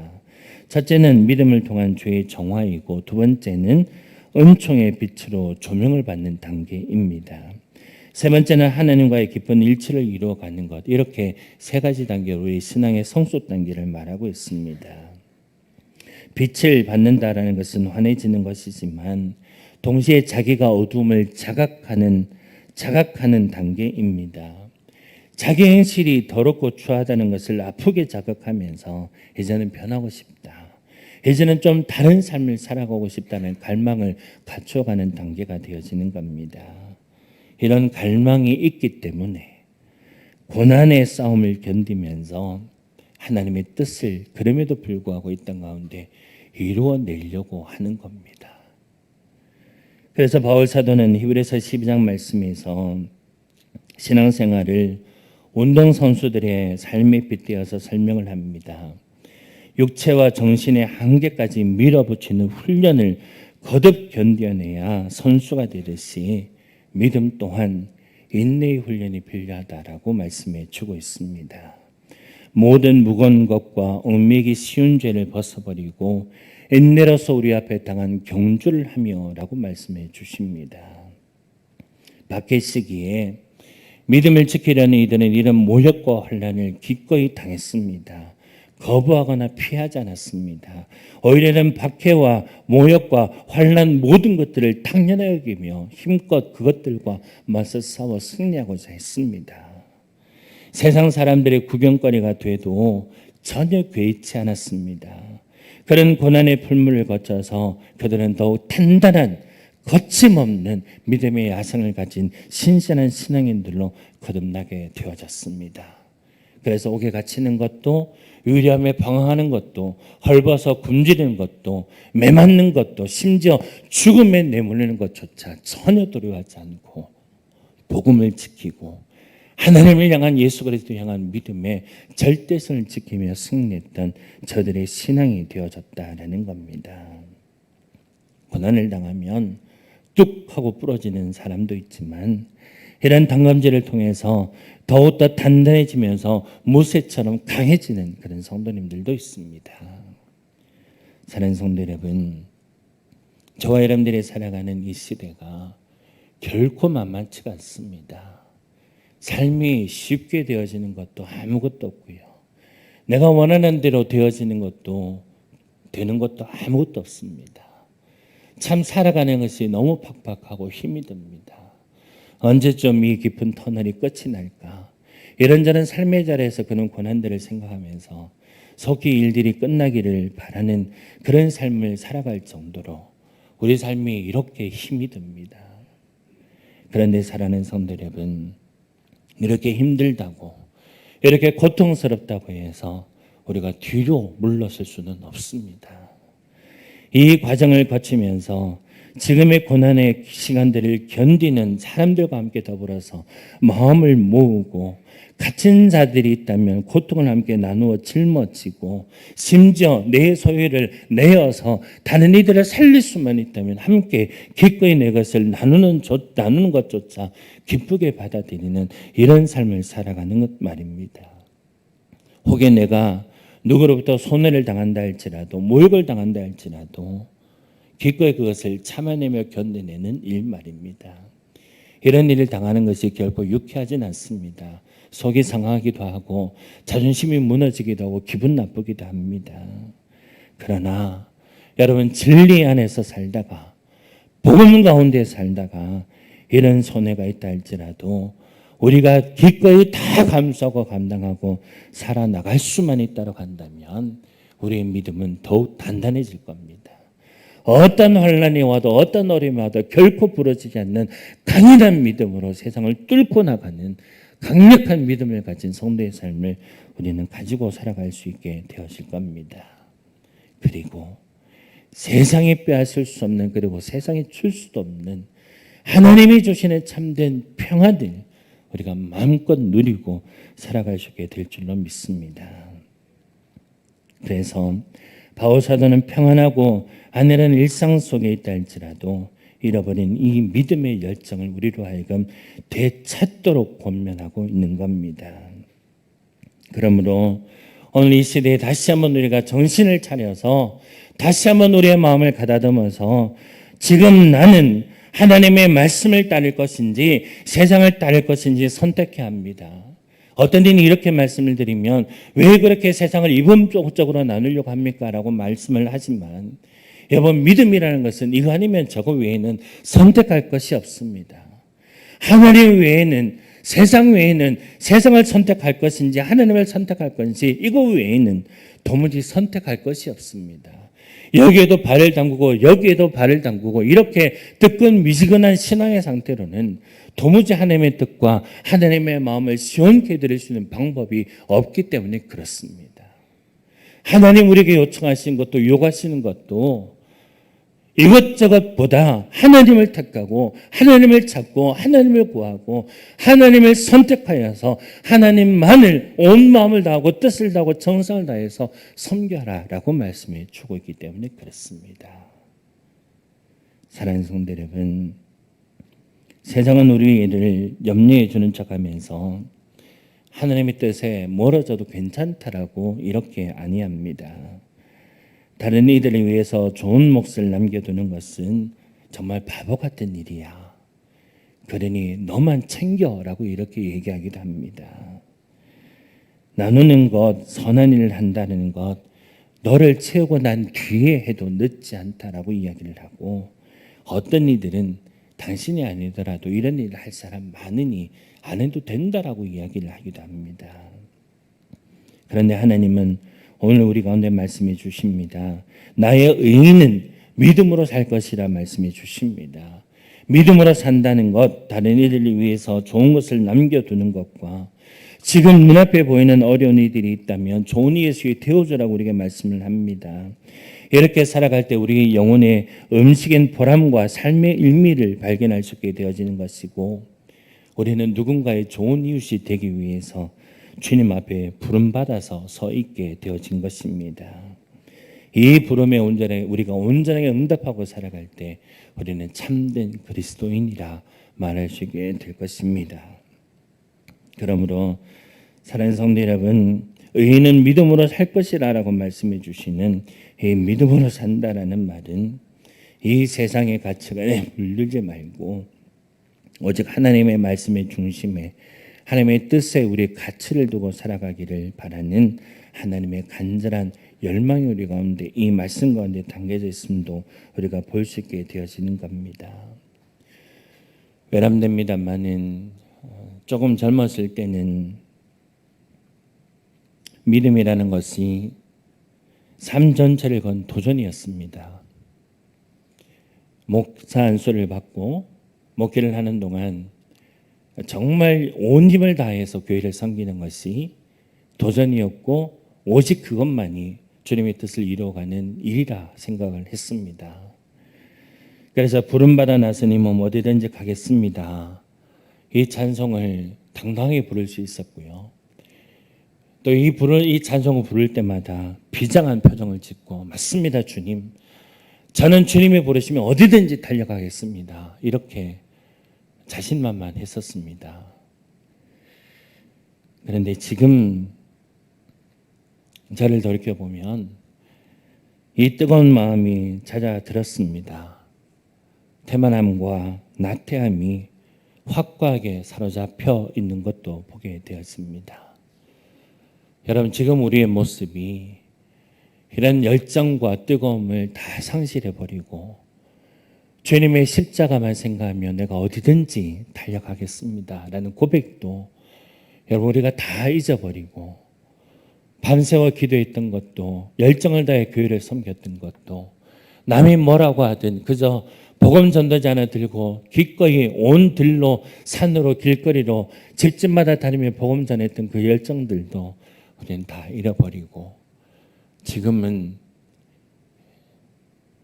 첫째는 믿음을 통한 죄의 정화이고 두 번째는 은총의 빛으로 조명을 받는 단계입니다. 세 번째는 하나님과의 깊은 일치를 이루어가는 것. 이렇게 세 가지 단계로 우리 신앙의 성숙 단계를 말하고 있습니다. 빛을 받는다라는 것은 환해지는 것이지만 동시에 자기가 어두움을 자각하는 단계입니다. 자기 행실이 더럽고 추하다는 것을 아프게 자각하면서 이제는 변하고 싶다. 이제는 좀 다른 삶을 살아가고 싶다는 갈망을 갖춰가는 단계가 되어지는 겁니다. 이런 갈망이 있기 때문에 고난의 싸움을 견디면서 하나님의 뜻을 그럼에도 불구하고 이 땅 가운데 이루어내려고 하는 겁니다. 그래서 바울 사도는 히브리서 12장 말씀에서 신앙생활을 운동선수들의 삶에 빗대어서 설명을 합니다. 육체와 정신의 한계까지 밀어붙이는 훈련을 거듭 견뎌내야 선수가 되듯이 믿음 또한 인내의 훈련이 필요하다라고 말씀해 주고 있습니다. 모든 무거운 것과 얽매기 쉬운 죄를 벗어버리고 인내로서 우리 앞에 당한 경주를 하며 라고 말씀해 주십니다. 밖의 시기에 믿음을 지키려는 이들은 이런 모욕과 혼란을 기꺼이 당했습니다. 거부하거나 피하지 않았습니다. 오히려는 박해와 모욕과 환난 모든 것들을 당연하게 여기며 힘껏 그것들과 맞서 싸워 승리하고자 했습니다. 세상 사람들의 구경거리가 돼도 전혀 괴이치 않았습니다. 그런 고난의 풀물을 거쳐서 그들은 더욱 단단한 거침없는 믿음의 야성을 가진 신선한 신앙인들로 거듭나게 되어졌습니다. 그래서 옥에 갇히는 것도, 위험에 방황하는 것도, 헐벗어 굶주리는 것도, 매맞는 것도, 심지어 죽음에 내몰리는 것조차 전혀 두려워하지 않고 복음을 지키고 하나님을 향한, 예수 그리스도를 향한 믿음의 절대성을 지키며 승리했던 저들의 신앙이 되어졌다라는 겁니다. 고난을 당하면 뚝 하고 부러지는 사람도 있지만, 이런 단감제를 통해서 더욱더 단단해지면서 무쇠처럼 강해지는 그런 성도님들도 있습니다. 사랑하는 성도 여러분, 저와 여러분들이 살아가는 이 시대가 결코 만만치가 않습니다. 삶이 쉽게 되어지는 것도 아무것도 없고요, 내가 원하는 대로 되어지는 것도, 되는 것도 아무것도 없습니다. 참 살아가는 것이 너무 팍팍하고 힘이 듭니다. 언제쯤 이 깊은 터널이 끝이 날까? 이런저런 삶의 자리에서 그런 고난들을 생각하면서 속히 일들이 끝나기를 바라는 그런 삶을 살아갈 정도로 우리 삶이 이렇게 힘이 듭니다. 그런데 사랑하는 성도 여러분, 이렇게 힘들다고, 이렇게 고통스럽다고 해서 우리가 뒤로 물러설 수는 없습니다. 이 과정을 거치면서 지금의 고난의 시간들을 견디는 사람들과 함께 더불어서 마음을 모으고, 갇힌 자들이 있다면 고통을 함께 나누어 짊어지고, 심지어 내 소유를 내어서 다른 이들을 살릴 수만 있다면 함께 기꺼이 내 것을 나누는 것조차 기쁘게 받아들이는 이런 삶을 살아가는 것 말입니다. 혹여 내가 누구로부터 손해를 당한다 할지라도, 모욕을 당한다 할지라도 기꺼이 그것을 참아내며 견뎌내는 일 말입니다. 이런 일을 당하는 것이 결코 유쾌하진 않습니다. 속이 상하기도 하고 자존심이 무너지기도 하고 기분 나쁘기도 합니다. 그러나 여러분, 진리 안에서 살다가, 복음 가운데 살다가 이런 손해가 있다 할지라도 우리가 기꺼이 다 감수하고 감당하고 살아나갈 수만 있다고 한다면 우리의 믿음은 더욱 단단해질 겁니다. 어떤 환난이 와도, 어떤 어려움이 와도 결코 부러지지 않는 강인한 믿음으로 세상을 뚫고 나가는 강력한 믿음을 가진 성도의 삶을 우리는 가지고 살아갈 수 있게 되어질 겁니다. 그리고 세상이 빼앗을 수 없는, 그리고 세상이 줄 수도 없는 하나님이 주시는 참된 평안을 우리가 마음껏 누리고 살아갈 수 있게 될 줄로 믿습니다. 그래서 바울 사도는 평안하고 안일한 일상 속에 있다 할지라도 잃어버린 이 믿음의 열정을 우리로 하여금 되찾도록 권면하고 있는 겁니다. 그러므로 오늘 이 시대에 다시 한번 우리가 정신을 차려서 다시 한번 우리의 마음을 가다듬어서 지금 나는 하나님의 말씀을 따를 것인지 세상을 따를 것인지 선택해야 합니다. 어떤 이는 이렇게 말씀을 드리면 왜 그렇게 세상을 이분적으로 나누려고 합니까? 라고 말씀을 하지만, 여러분, 믿음이라는 것은 이거 아니면 저거 외에는 선택할 것이 없습니다. 하나님 외에는, 세상 외에는 세상을 선택할 것인지 하나님을 선택할 것인지 이거 외에는 도무지 선택할 것이 없습니다. 여기에도 발을 담그고 여기에도 발을 담그고 이렇게 뜨끈미지근한 신앙의 상태로는 도무지 하나님의 뜻과 하나님의 마음을 시원케 해드릴 수 있는 방법이 없기 때문에 그렇습니다. 하나님 우리에게 요청하시는 것도 요구하시는 것도 이것저것보다 하나님을 택하고 하나님을 찾고 하나님을 구하고 하나님을 선택하여서 하나님만을 온 마음을 다하고 뜻을 다하고 정성을 다해서 섬겨라라고 말씀해 주고 있기 때문에 그렇습니다. 사랑하는 성도 여러분, 세상은 우리를 염려해 주는 척하면서 하나님의 뜻에 멀어져도 괜찮다라고 이렇게 아니합니다. 다른 이들을 위해서 좋은 몫을 남겨두는 것은 정말 바보 같은 일이야. 그러니 너만 챙겨라고 이렇게 얘기하기도 합니다. 나누는 것, 선한 일을 한다는 것, 너를 채우고 난 뒤에 해도 늦지 않다라고 이야기를 하고, 어떤 이들은 당신이 아니더라도 이런 일을 할 사람 많으니 안 해도 된다라고 이야기를 하기도 합니다. 그런데 하나님은 오늘 우리 가운데 말씀해 주십니다. 나의 의인은 믿음으로 살 것이라 말씀해 주십니다. 믿음으로 산다는 것, 다른 이들을 위해서 좋은 것을 남겨두는 것과 지금 눈앞에 보이는 어려운 일들이 있다면 좋은 예수의 되어주라고 우리에게 말씀을 합니다. 이렇게 살아갈 때 우리 영혼의 음식인 보람과 삶의 의미를 발견할 수 있게 되어지는 것이고, 우리는 누군가의 좋은 이웃이 되기 위해서 주님 앞에 부름받아서 서 있게 되어진 것입니다. 이 부름에 우리가 온전하게 응답하고 살아갈 때 우리는 참된 그리스도인이라 말할 수 있게 될 것입니다. 그러므로 사랑하는 성도 여러분, 의인은 믿음으로 살 것이라고 말씀해 주시는 이 믿음으로 산다라는 말은 이 세상의 가치관에 물들지 말고 오직 하나님의 말씀의 중심에 하나님의 뜻에 우리 가치를 두고 살아가기를 바라는 하나님의 간절한 열망이 우리 가운데, 이 말씀 가운데 담겨져 있음도 우리가 볼 수 있게 되어지는 겁니다. 외람됩니다만은 조금 젊었을 때는 믿음이라는 것이 삶 전체를 건 도전이었습니다. 목사 안수를 받고 목회를 하는 동안 정말 온 힘을 다해서 교회를 섬기는 것이 도전이었고, 오직 그것만이 주님의 뜻을 이루어가는 일이라 생각을 했습니다. 그래서 부름받아 나서니 어디든지 가겠습니다. 이 찬송을 당당하게 부를 수 있었고요. 또 이 찬송을 부를 때마다 비장한 표정을 짓고, 맞습니다 주님, 저는 주님이 부르시면 어디든지 달려가겠습니다. 이렇게 자신만만했었습니다. 그런데 지금 저를 돌이켜보면 이 뜨거운 마음이 잦아들었습니다. 태만함과 나태함이 확고하게 사로잡혀 있는 것도 보게 되었습니다. 여러분, 지금 우리의 모습이 이런 열정과 뜨거움을 다 상실해버리고 주님의 십자가만 생각하면 내가 어디든지 달려가겠습니다 라는 고백도 여러분 우리가 다 잊어버리고, 밤새워 기도했던 것도, 열정을 다해 교회를 섬겼던 것도, 남이 뭐라고 하든 그저 복음 전도자 하나 들고 기꺼이 온 들로 산으로 길거리로 집집마다 다니며 복음 전했던 그 열정들도 우리는 다 잃어버리고, 지금은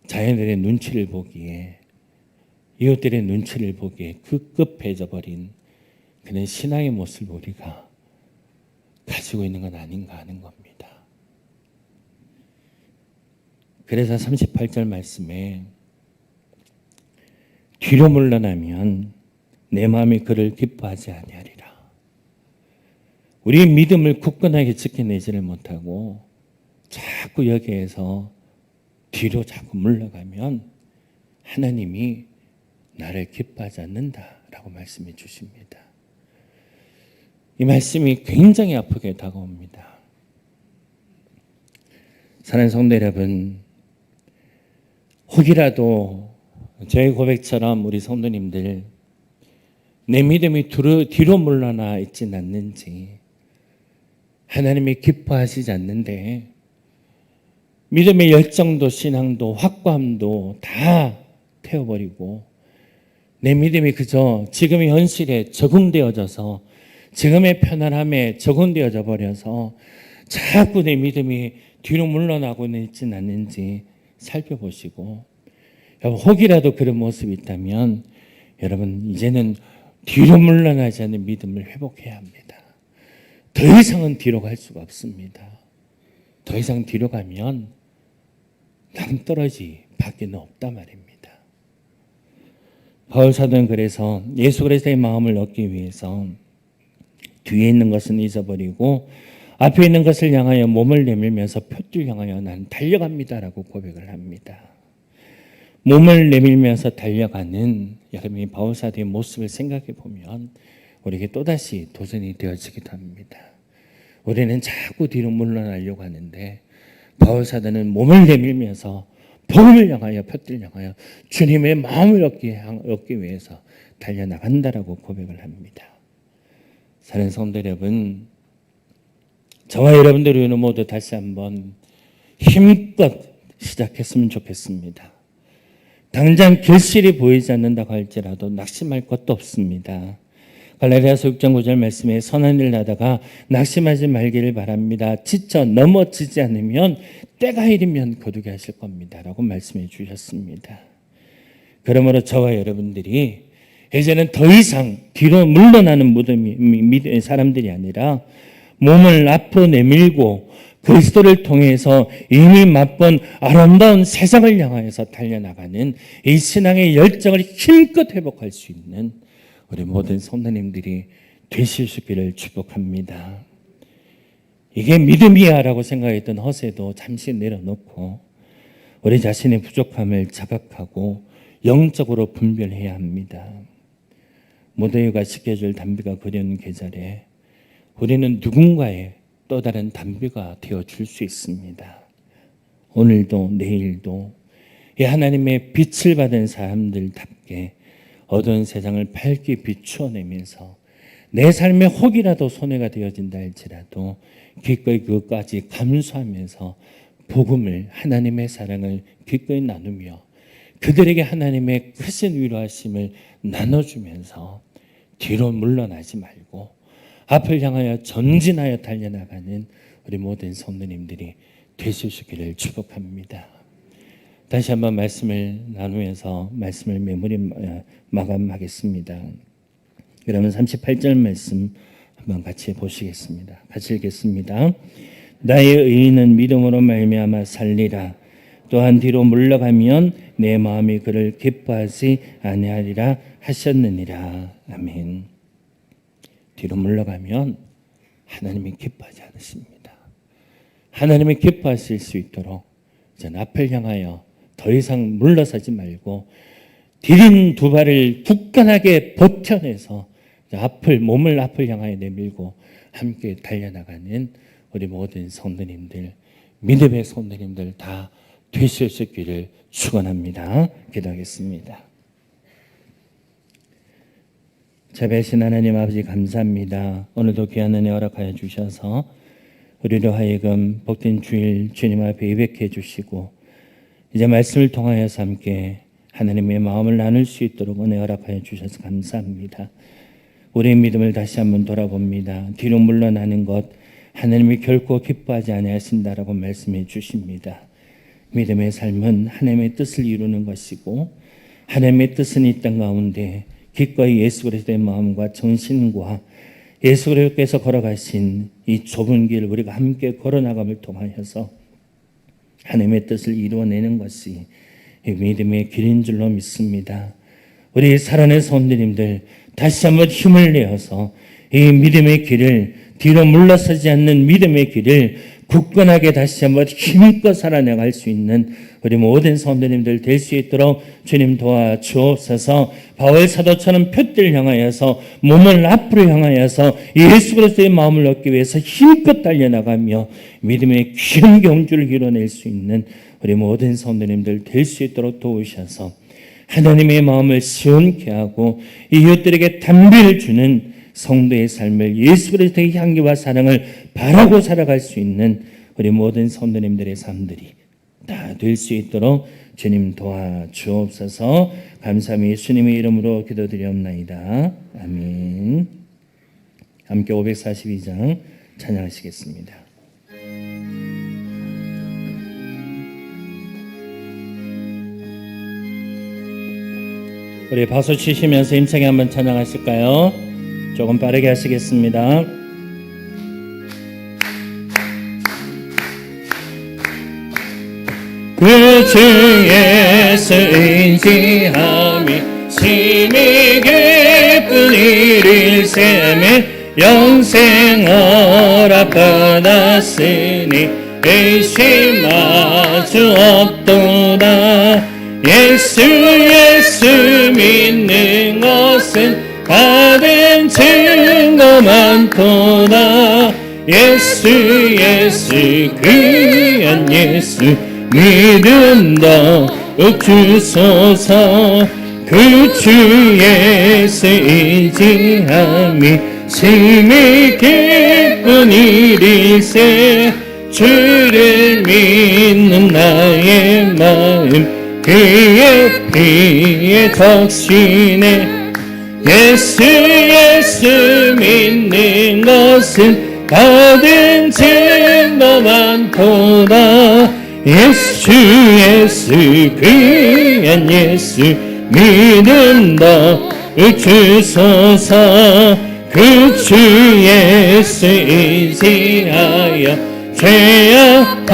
자연들의 눈치를 보기에, 이웃들의 눈치를 보기에 급급해져 버린 그런 신앙의 모습을 우리가 가지고 있는 건 아닌가 하는 겁니다. 그래서 38절 말씀에 뒤로 물러나면 내 마음이 그를 기뻐하지 아니하리라. 우리의 믿음을 굳건하게 지켜내지를 못하고 자꾸 여기에서 뒤로 자꾸 물러가면 하나님이 나를 기뻐하지 않는다라고 말씀해 주십니다. 이 말씀이 굉장히 아프게 다가옵니다. 사랑하는 성도 여러분, 혹이라도 저의 고백처럼 우리 성도님들 내 믿음이 뒤로 물러나 있진 않는지, 하나님이 기뻐하시지 않는데 믿음의 열정도 신앙도 확고함도 다 태워버리고 내 믿음이 그저 지금의 현실에 적응되어져서 지금의 편안함에 적응되어져 버려서 자꾸 내 믿음이 뒤로 물러나고 있지는 않는지 살펴보시고, 여러분 혹이라도 그런 모습이 있다면 여러분 이제는 뒤로 물러나지 않는 믿음을 회복해야 합니다. 더 이상은 뒤로 갈 수가 없습니다. 더 이상 뒤로 가면 낭떠러지 밖에는 없단 말입니다. 바울 사도는 그래서 예수 그리스도의 마음을 얻기 위해서 뒤에 있는 것은 잊어버리고 앞에 있는 것을 향하여 몸을 내밀면서 표를 향하여 나는 달려갑니다라고 고백을 합니다. 몸을 내밀면서 달려가는 여러분이 바울 사도의 모습을 생각해 보면 우리에게 또다시 도전이 되어지기도 합니다. 우리는 자꾸 뒤로 물러나려고 하는데 바울 사도는 몸을 내밀면서 복음을 향하여, 표를 향하여 주님의 마음을 얻기 위해서 달려나간다라고 고백을 합니다. 사랑하는 성도 여러분, 저와 여러분들 우리는 모두 다시 한번 힘껏 시작했으면 좋겠습니다. 당장 결실이 보이지 않는다고 할지라도 낙심할 것도 없습니다. 갈라디아서 6장 9절 말씀에 선한 일을 하다가 낙심하지 말기를 바랍니다. 지쳐 넘어지지 않으면 때가 이르면 거두게 하실 겁니다. 라고 말씀해 주셨습니다. 그러므로 저와 여러분들이 이제는 더 이상 뒤로 물러나는 사람들이 아니라 몸을 앞으로 내밀고 그리스도를 통해서 이미 맛본 아름다운 세상을 향하여서 달려나가는 이 신앙의 열정을 힘껏 회복할 수 있는 우리 모든 성도님들이 되실 수 있기를 축복합니다. 이게 믿음이야라고 생각했던 허세도 잠시 내려놓고 우리 자신의 부족함을 자각하고 영적으로 분별해야 합니다. 무더위가 식혀줄 담비가 그리운 계절에 우리는 누군가의 또 다른 담비가 되어줄 수 있습니다. 오늘도 내일도 이 하나님의 빛을 받은 사람들답게 어두운 세상을 밝게 비추어내면서 내 삶에 혹이라도 손해가 되어진다 할지라도 기꺼이 그것까지 감수하면서 복음을, 하나님의 사랑을 기꺼이 나누며 그들에게 하나님의 크신 위로하심을 나눠주면서 뒤로 물러나지 말고 앞을 향하여 전진하여 달려나가는 우리 모든 성도님들이 되실 수 있기를 축복합니다. 다시 한번 말씀을 나누면서 말씀을 마감하겠습니다. 그러면 38절 말씀 한번 같이 보시겠습니다. 같이 읽겠습니다. 나의 의인은 믿음으로 말미암아 살리라. 또한 뒤로 물러가면 내 마음이 그를 기뻐하지 아니하리라 하셨느니라. 아멘. 뒤로 물러가면 하나님이 기뻐하지 않으십니다. 하나님이 기뻐하실 수 있도록 이제 앞을 향하여 더 이상 물러서지 말고 디딘 두 발을 굳건하게 버텨내서 몸을 앞을 향하여 내밀고 함께 달려나가는 우리 모든 성도님들, 믿음의 성도님들 다 되실 수 있기를 축원합니다. 기도하겠습니다. 자비하신 하나님 아버지 감사합니다. 오늘도 귀한 은혜 허락하여 주셔서 우리로 하여금 복된 주일 주님 앞에 예배해 주시고 이제 말씀을 통하여서 함께 하나님의 마음을 나눌 수 있도록 은혜 허락하여 주셔서 감사합니다. 우리의 믿음을 다시 한번 돌아봅니다. 뒤로 물러나는 것 하나님이 결코 기뻐하지 아니하신다라고 말씀해 주십니다. 믿음의 삶은 하나님의 뜻을 이루는 것이고 하나님의 뜻은 이 땅 가운데 기꺼이 예수 그리스도의 마음과 정신과 예수 그리스도께서 걸어가신 이 좁은 길을 우리가 함께 걸어나감을 통하여서 하나님의 뜻을 이루어내는 것이 믿음의 길인 줄로 믿습니다. 우리 살아낸 성도님들 다시 한번 힘을 내어서 이 믿음의 길을 뒤로 물러서지 않는 믿음의 길을 굳건하게 다시 한번 힘껏 살아나갈 수 있는 우리 모든 성도님들 될 수 있도록 주님 도와주옵소서. 바울 사도처럼 표대를 향하여서 몸을 앞으로 향하여서 예수 그리스도의 마음을 얻기 위해서 힘껏 달려나가며 믿음의 귀한 경주를 이뤄낼 수 있는 우리 모든 성도님들 될 수 있도록 도우셔서 하나님의 마음을 시원케 하고 이웃들에게 담비를 주는 성도의 삶을 예수 그리스도의 향기와 사랑을 바라고 살아갈 수 있는 우리 모든 성도님들의 삶들이 다 될 수 있도록 주님 도와주옵소서. 감사함이 예수님의 이름으로 기도드리옵나이다. 아멘. 함께 542장 찬양하시겠습니다. 우리 박수 치시면서 힘차게 한번 찬양하실까요? 조금 빠르게 하시겠습니다. 그 주에서 의지함이 심히 기쁜 일일세매 영생 허락받았으니 의심하주 없도다. 예수 믿는 것은 받은 증거 많도다. 예수 귀한 예수 믿음 더욱 주소서. 그 주 예수 의지함이 심히 기쁜 일일세. 주를 믿는 나의 마음 그의 피에 적시네. 예수 예수 믿는 것은 받은 증거 많도다. 예수 예수 귀한 예수 믿음도 주소서. 그 주 예수 의지하여 죄악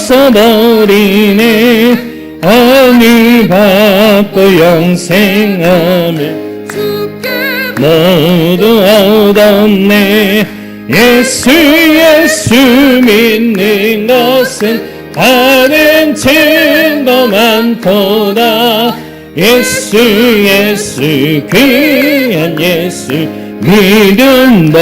벗어버리네. 오늘 받고 영생함을 모두 얻었네. 예수 예수 믿는 것은 받은 증거 많도다. 예수 예수 귀한 예수 믿음도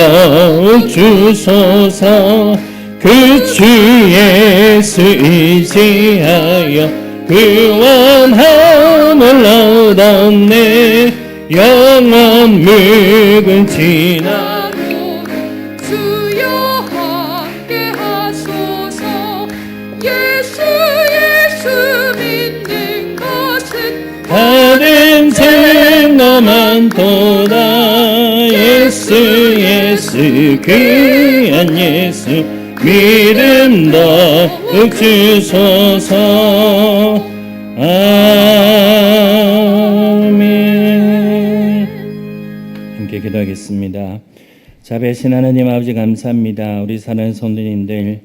주소서. 그 주 예수 의지하여 구원함을 얻었네. 영원 묵은 지나 주여 함께 하소서. 예수 예수 믿는 것은 받은 증거 많도다. 예수 예수 귀한 예수 믿음도 주소서. 아멘. 함께 기도하겠습니다. 자비하신 하나님 아버지 감사합니다. 우리 사랑하는 성도님들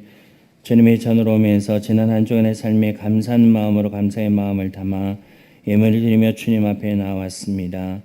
주님의 전으로 오면서 지난 한 주간의 삶에 감사하는 마음으로 감사의 마음을 담아 예물을 드리며 주님 앞에 나왔습니다.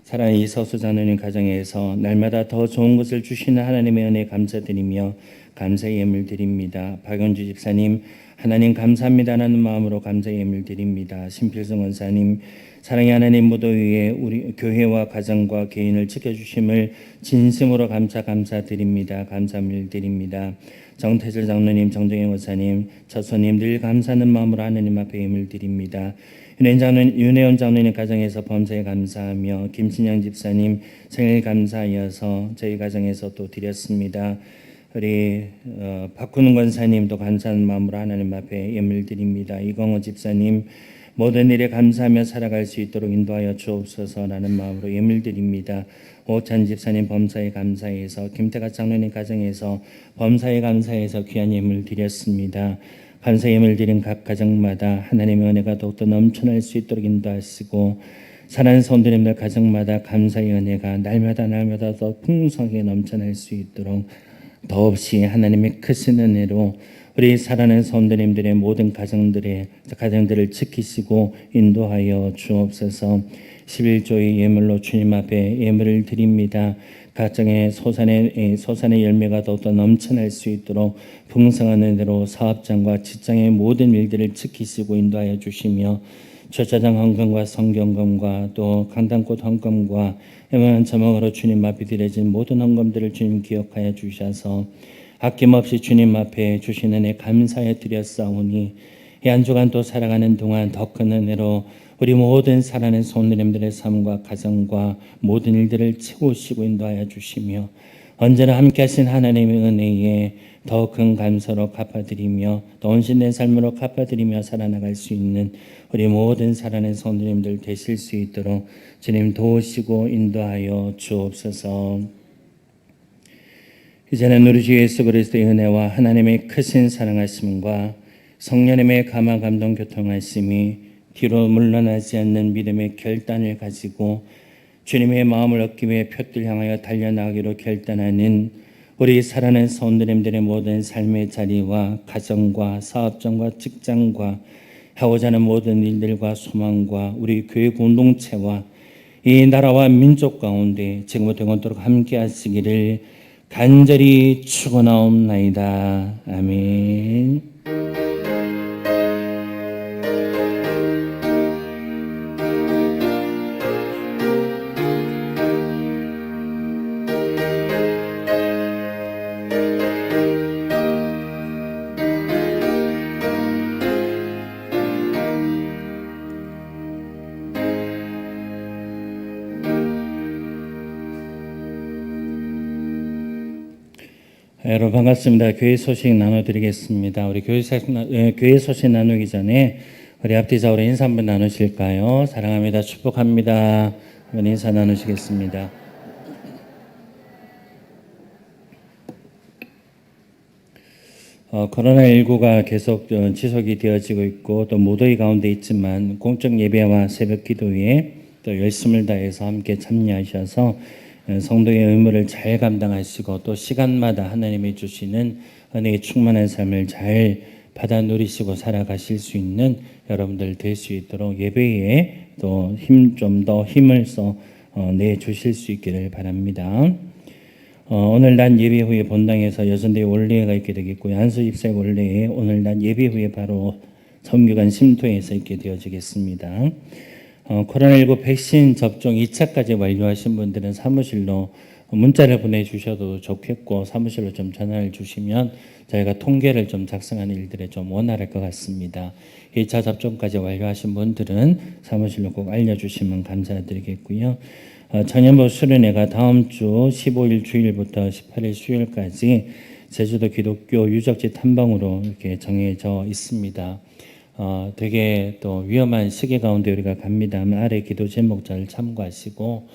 사랑하는 이서수 자녀님 가정에서 날마다 더 좋은 것을 주시는 하나님의 은혜에 감사드리며 감사의 예물 드립니다. 박영주 집사님 하나님 감사합니다라는 마음으로 감사의 예물 드립니다. 신필성 원사님 사랑의 하나님 무도 위에 우리 교회와 가정과 개인을 지켜주심을 진심으로 감사드립니다. 감사를 드립니다. 정태철 장로님, 정정혜 원사님, 저서님 늘 감사하는 마음으로 하나님 앞에 예물 드립니다. 윤혜원 장로님 가정에서 범사에 감사하며 김신영 집사님 생일 감사하여서 저희 가정에서 또 드렸습니다. 우리 박훈 권사님도 감사하는 마음으로 하나님 앞에 예물 드립니다. 이광호 집사님 모든 일에 감사하며 살아갈 수 있도록 인도하여 주옵소서라는 마음으로 예물 드립니다. 오찬 집사님 범사에 감사해서 김태가 장로님 가정에서 범사에 감사해서 귀한 예물 드렸습니다. 감사 예물 드린 각 가정마다 하나님의 은혜가 더욱더 넘쳐날 수 있도록 인도하시고 사랑하는 성도님들 가정마다 감사의 은혜가 날마다 더 풍성하게 넘쳐날 수 있도록 더없이 하나님의 크신 은혜로 우리 사랑하는 성도님들의 모든 가정들을 지키시고 인도하여 주옵소서. 11조의 예물로 주님 앞에 예물을 드립니다. 가정의 소산의 열매가 더욱더 넘쳐날 수 있도록 풍성한 은혜로 사업장과 직장의 모든 일들을 지키시고 인도하여 주시며 주차장 헌금과 성경금과 또 강단꽃 헌금과 애만한 자막으로 주님 앞에 드려진 모든 헌금들을 주님 기억하여 주셔서 아낌없이 주님 앞에 주신 은혜 감사해 드렸사오니 이 한 주간 또 살아가는 동안 더 큰 은혜로 우리 모든 사랑하는 성도님들의 삶과 가정과 모든 일들을 채우시고 인도하여 주시며 언제나 함께하신 하나님의 은혜에 더 큰 감사로 갚아드리며 더 온신된 삶으로 갚아드리며 살아나갈 수 있는 우리 모든 사랑하는 성도님들 되실 수 있도록 주님 도우시고 인도하여 주옵소서. 이제는 우리 주 예수 그리스도의 은혜와 하나님의 크신 사랑하심과 성령님의 감화 감동 교통하심이 뒤로 물러나지 않는 믿음의 결단을 가지고 주님의 마음을 얻기 위해 표들 향하여 달려나가기로 결단하는 우리 사랑하는 성도님들의 모든 삶의 자리와 가정과 사업장과 직장과 하고자 하는 모든 일들과 소망과 우리 교회 공동체와 이 나라와 민족 가운데 지금부터 영원토록 함께 하시기를 간절히 축원하옵나이다. 아멘. 여러분 반갑습니다. 교회 소식 나눠드리겠습니다. 우리 교회 소식 나누기 전에 우리 앞뒤 좌우로 인사 한번 나누실까요? 사랑합니다. 축복합니다. 인사 나누시겠습니다. 코로나19가 계속 지속이 되어지고 있고 또 무더위 가운데 있지만 공적 예배와 새벽 기도에 또 열심을 다해서 함께 참여하셔서 성도의 의무를 잘 감당하시고 또 시간마다 하나님이 주시는 은혜의 충만한 삶을 잘 받아 누리시고 살아가실 수 있는 여러분들 될 수 있도록 예배에 또 좀 더 힘을 써 내 주실 수 있기를 바랍니다. 오늘 낮 예배 후에 본당에서 여선대 원례가 있게 되겠고요. 안수 입색 원례에 오늘 낮 예배 후에 바로 성교관 심토에서 있게 되어지겠습니다. 코로나19 백신 접종 2차까지 완료하신 분들은 사무실로 문자를 보내주셔도 좋겠고 사무실로 좀 전화를 주시면 저희가 통계를 좀 작성하는 일들에 좀 원활할 것 같습니다. 2차 접종까지 완료하신 분들은 사무실로 꼭 알려주시면 감사드리겠고요. 청년부 수련회가 다음 주 15일 주일부터 18일 수요일까지 제주도 기독교 유적지 탐방으로 이렇게 정해져 있습니다. 되게 또 위험한 시기 가운데 우리가 갑니다만 아래 기도 제목 잘 참고하시고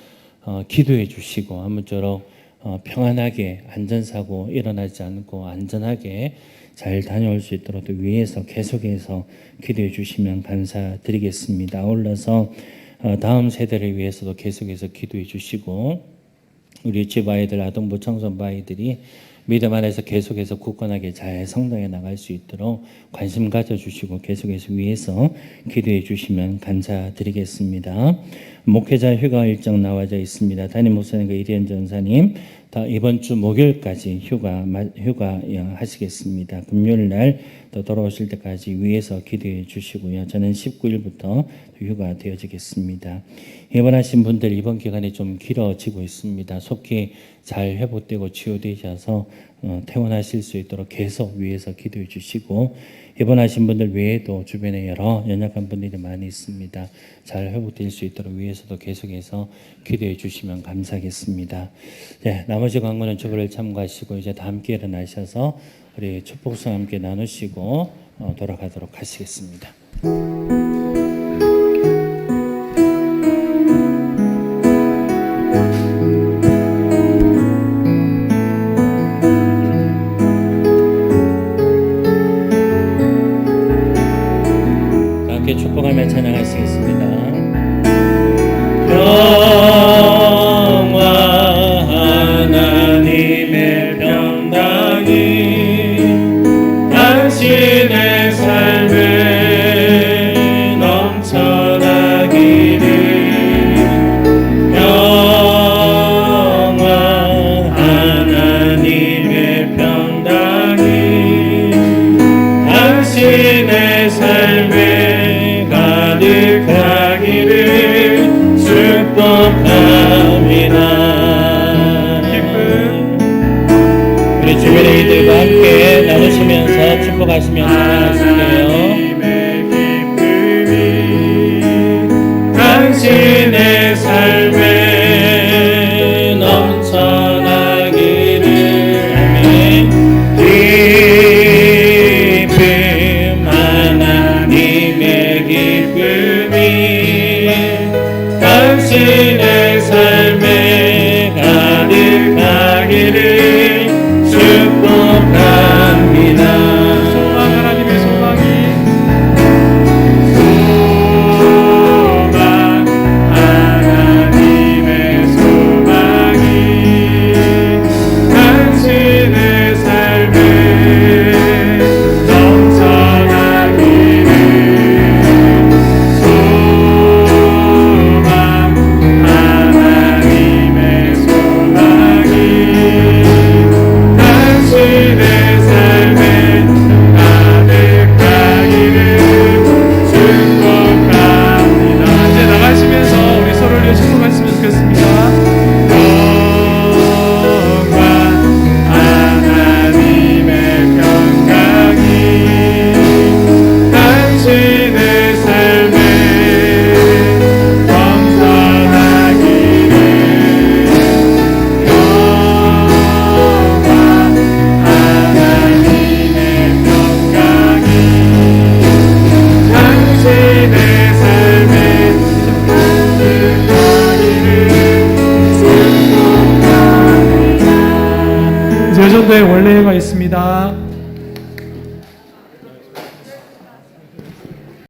기도해 주시고 아무쪼록 평안하게 안전사고 일어나지 않고 안전하게 잘 다녀올 수 있도록 또 위에서 계속해서 기도해 주시면 감사드리겠습니다. 아울러서 다음 세대를 위해서도 계속해서 기도해 주시고 우리 집 아이들, 아동부 청소년부 아이들이 믿음 안에서 계속해서 굳건하게 잘 성장해 나갈 수 있도록 관심 가져주시고 계속해서 위해서 기도해 주시면 감사드리겠습니다. 목회자 휴가 일정 나와져 있습니다. 담임 목사님과 이리현 전사님 이번 주 목요일까지 휴가 하시겠습니다. 금요일 날 또 돌아오실 때까지 위해서 기도해 주시고요. 저는 19일부터 휴가 되어지겠습니다. 입원하신 분들 이번 기간이 좀 길어지고 있습니다. 속히 잘 회복되고 치유되셔서 퇴원하실 수 있도록 계속 위해서 기도해 주시고 입원하신 분들 외에도 주변에 여러 연약한 분들이 많이 있습니다. 잘 회복될 수 있도록 위해서도 계속해서 기도해 주시면 감사하겠습니다. 네, 나머지 광고는 주보를 참고하시고 이제 다 함께 일어나셔서 우리 축복성 함께 나누시고 돌아가도록 하시겠습니다. 함께 축복하며 찬양하시겠습니다. 평화 하나님의 평강이 당신의 삶에 넘쳐나기를 평화 하나님의 평강이 당신의 삶에 가득하기를 축복합니다. 우리 주변의 이들과 함께 나누시면서 축복하시면서 나누실게요. 당신의 삶에 넘쳐나기를 아멘. 기쁨 하나님의 기쁨이 당신의 삶에 가득하기를 축복합니다. 소망 하나님의 소망이 당신의 삶에 넘쳐나기를 소망 성도의 원례회가 있습니다.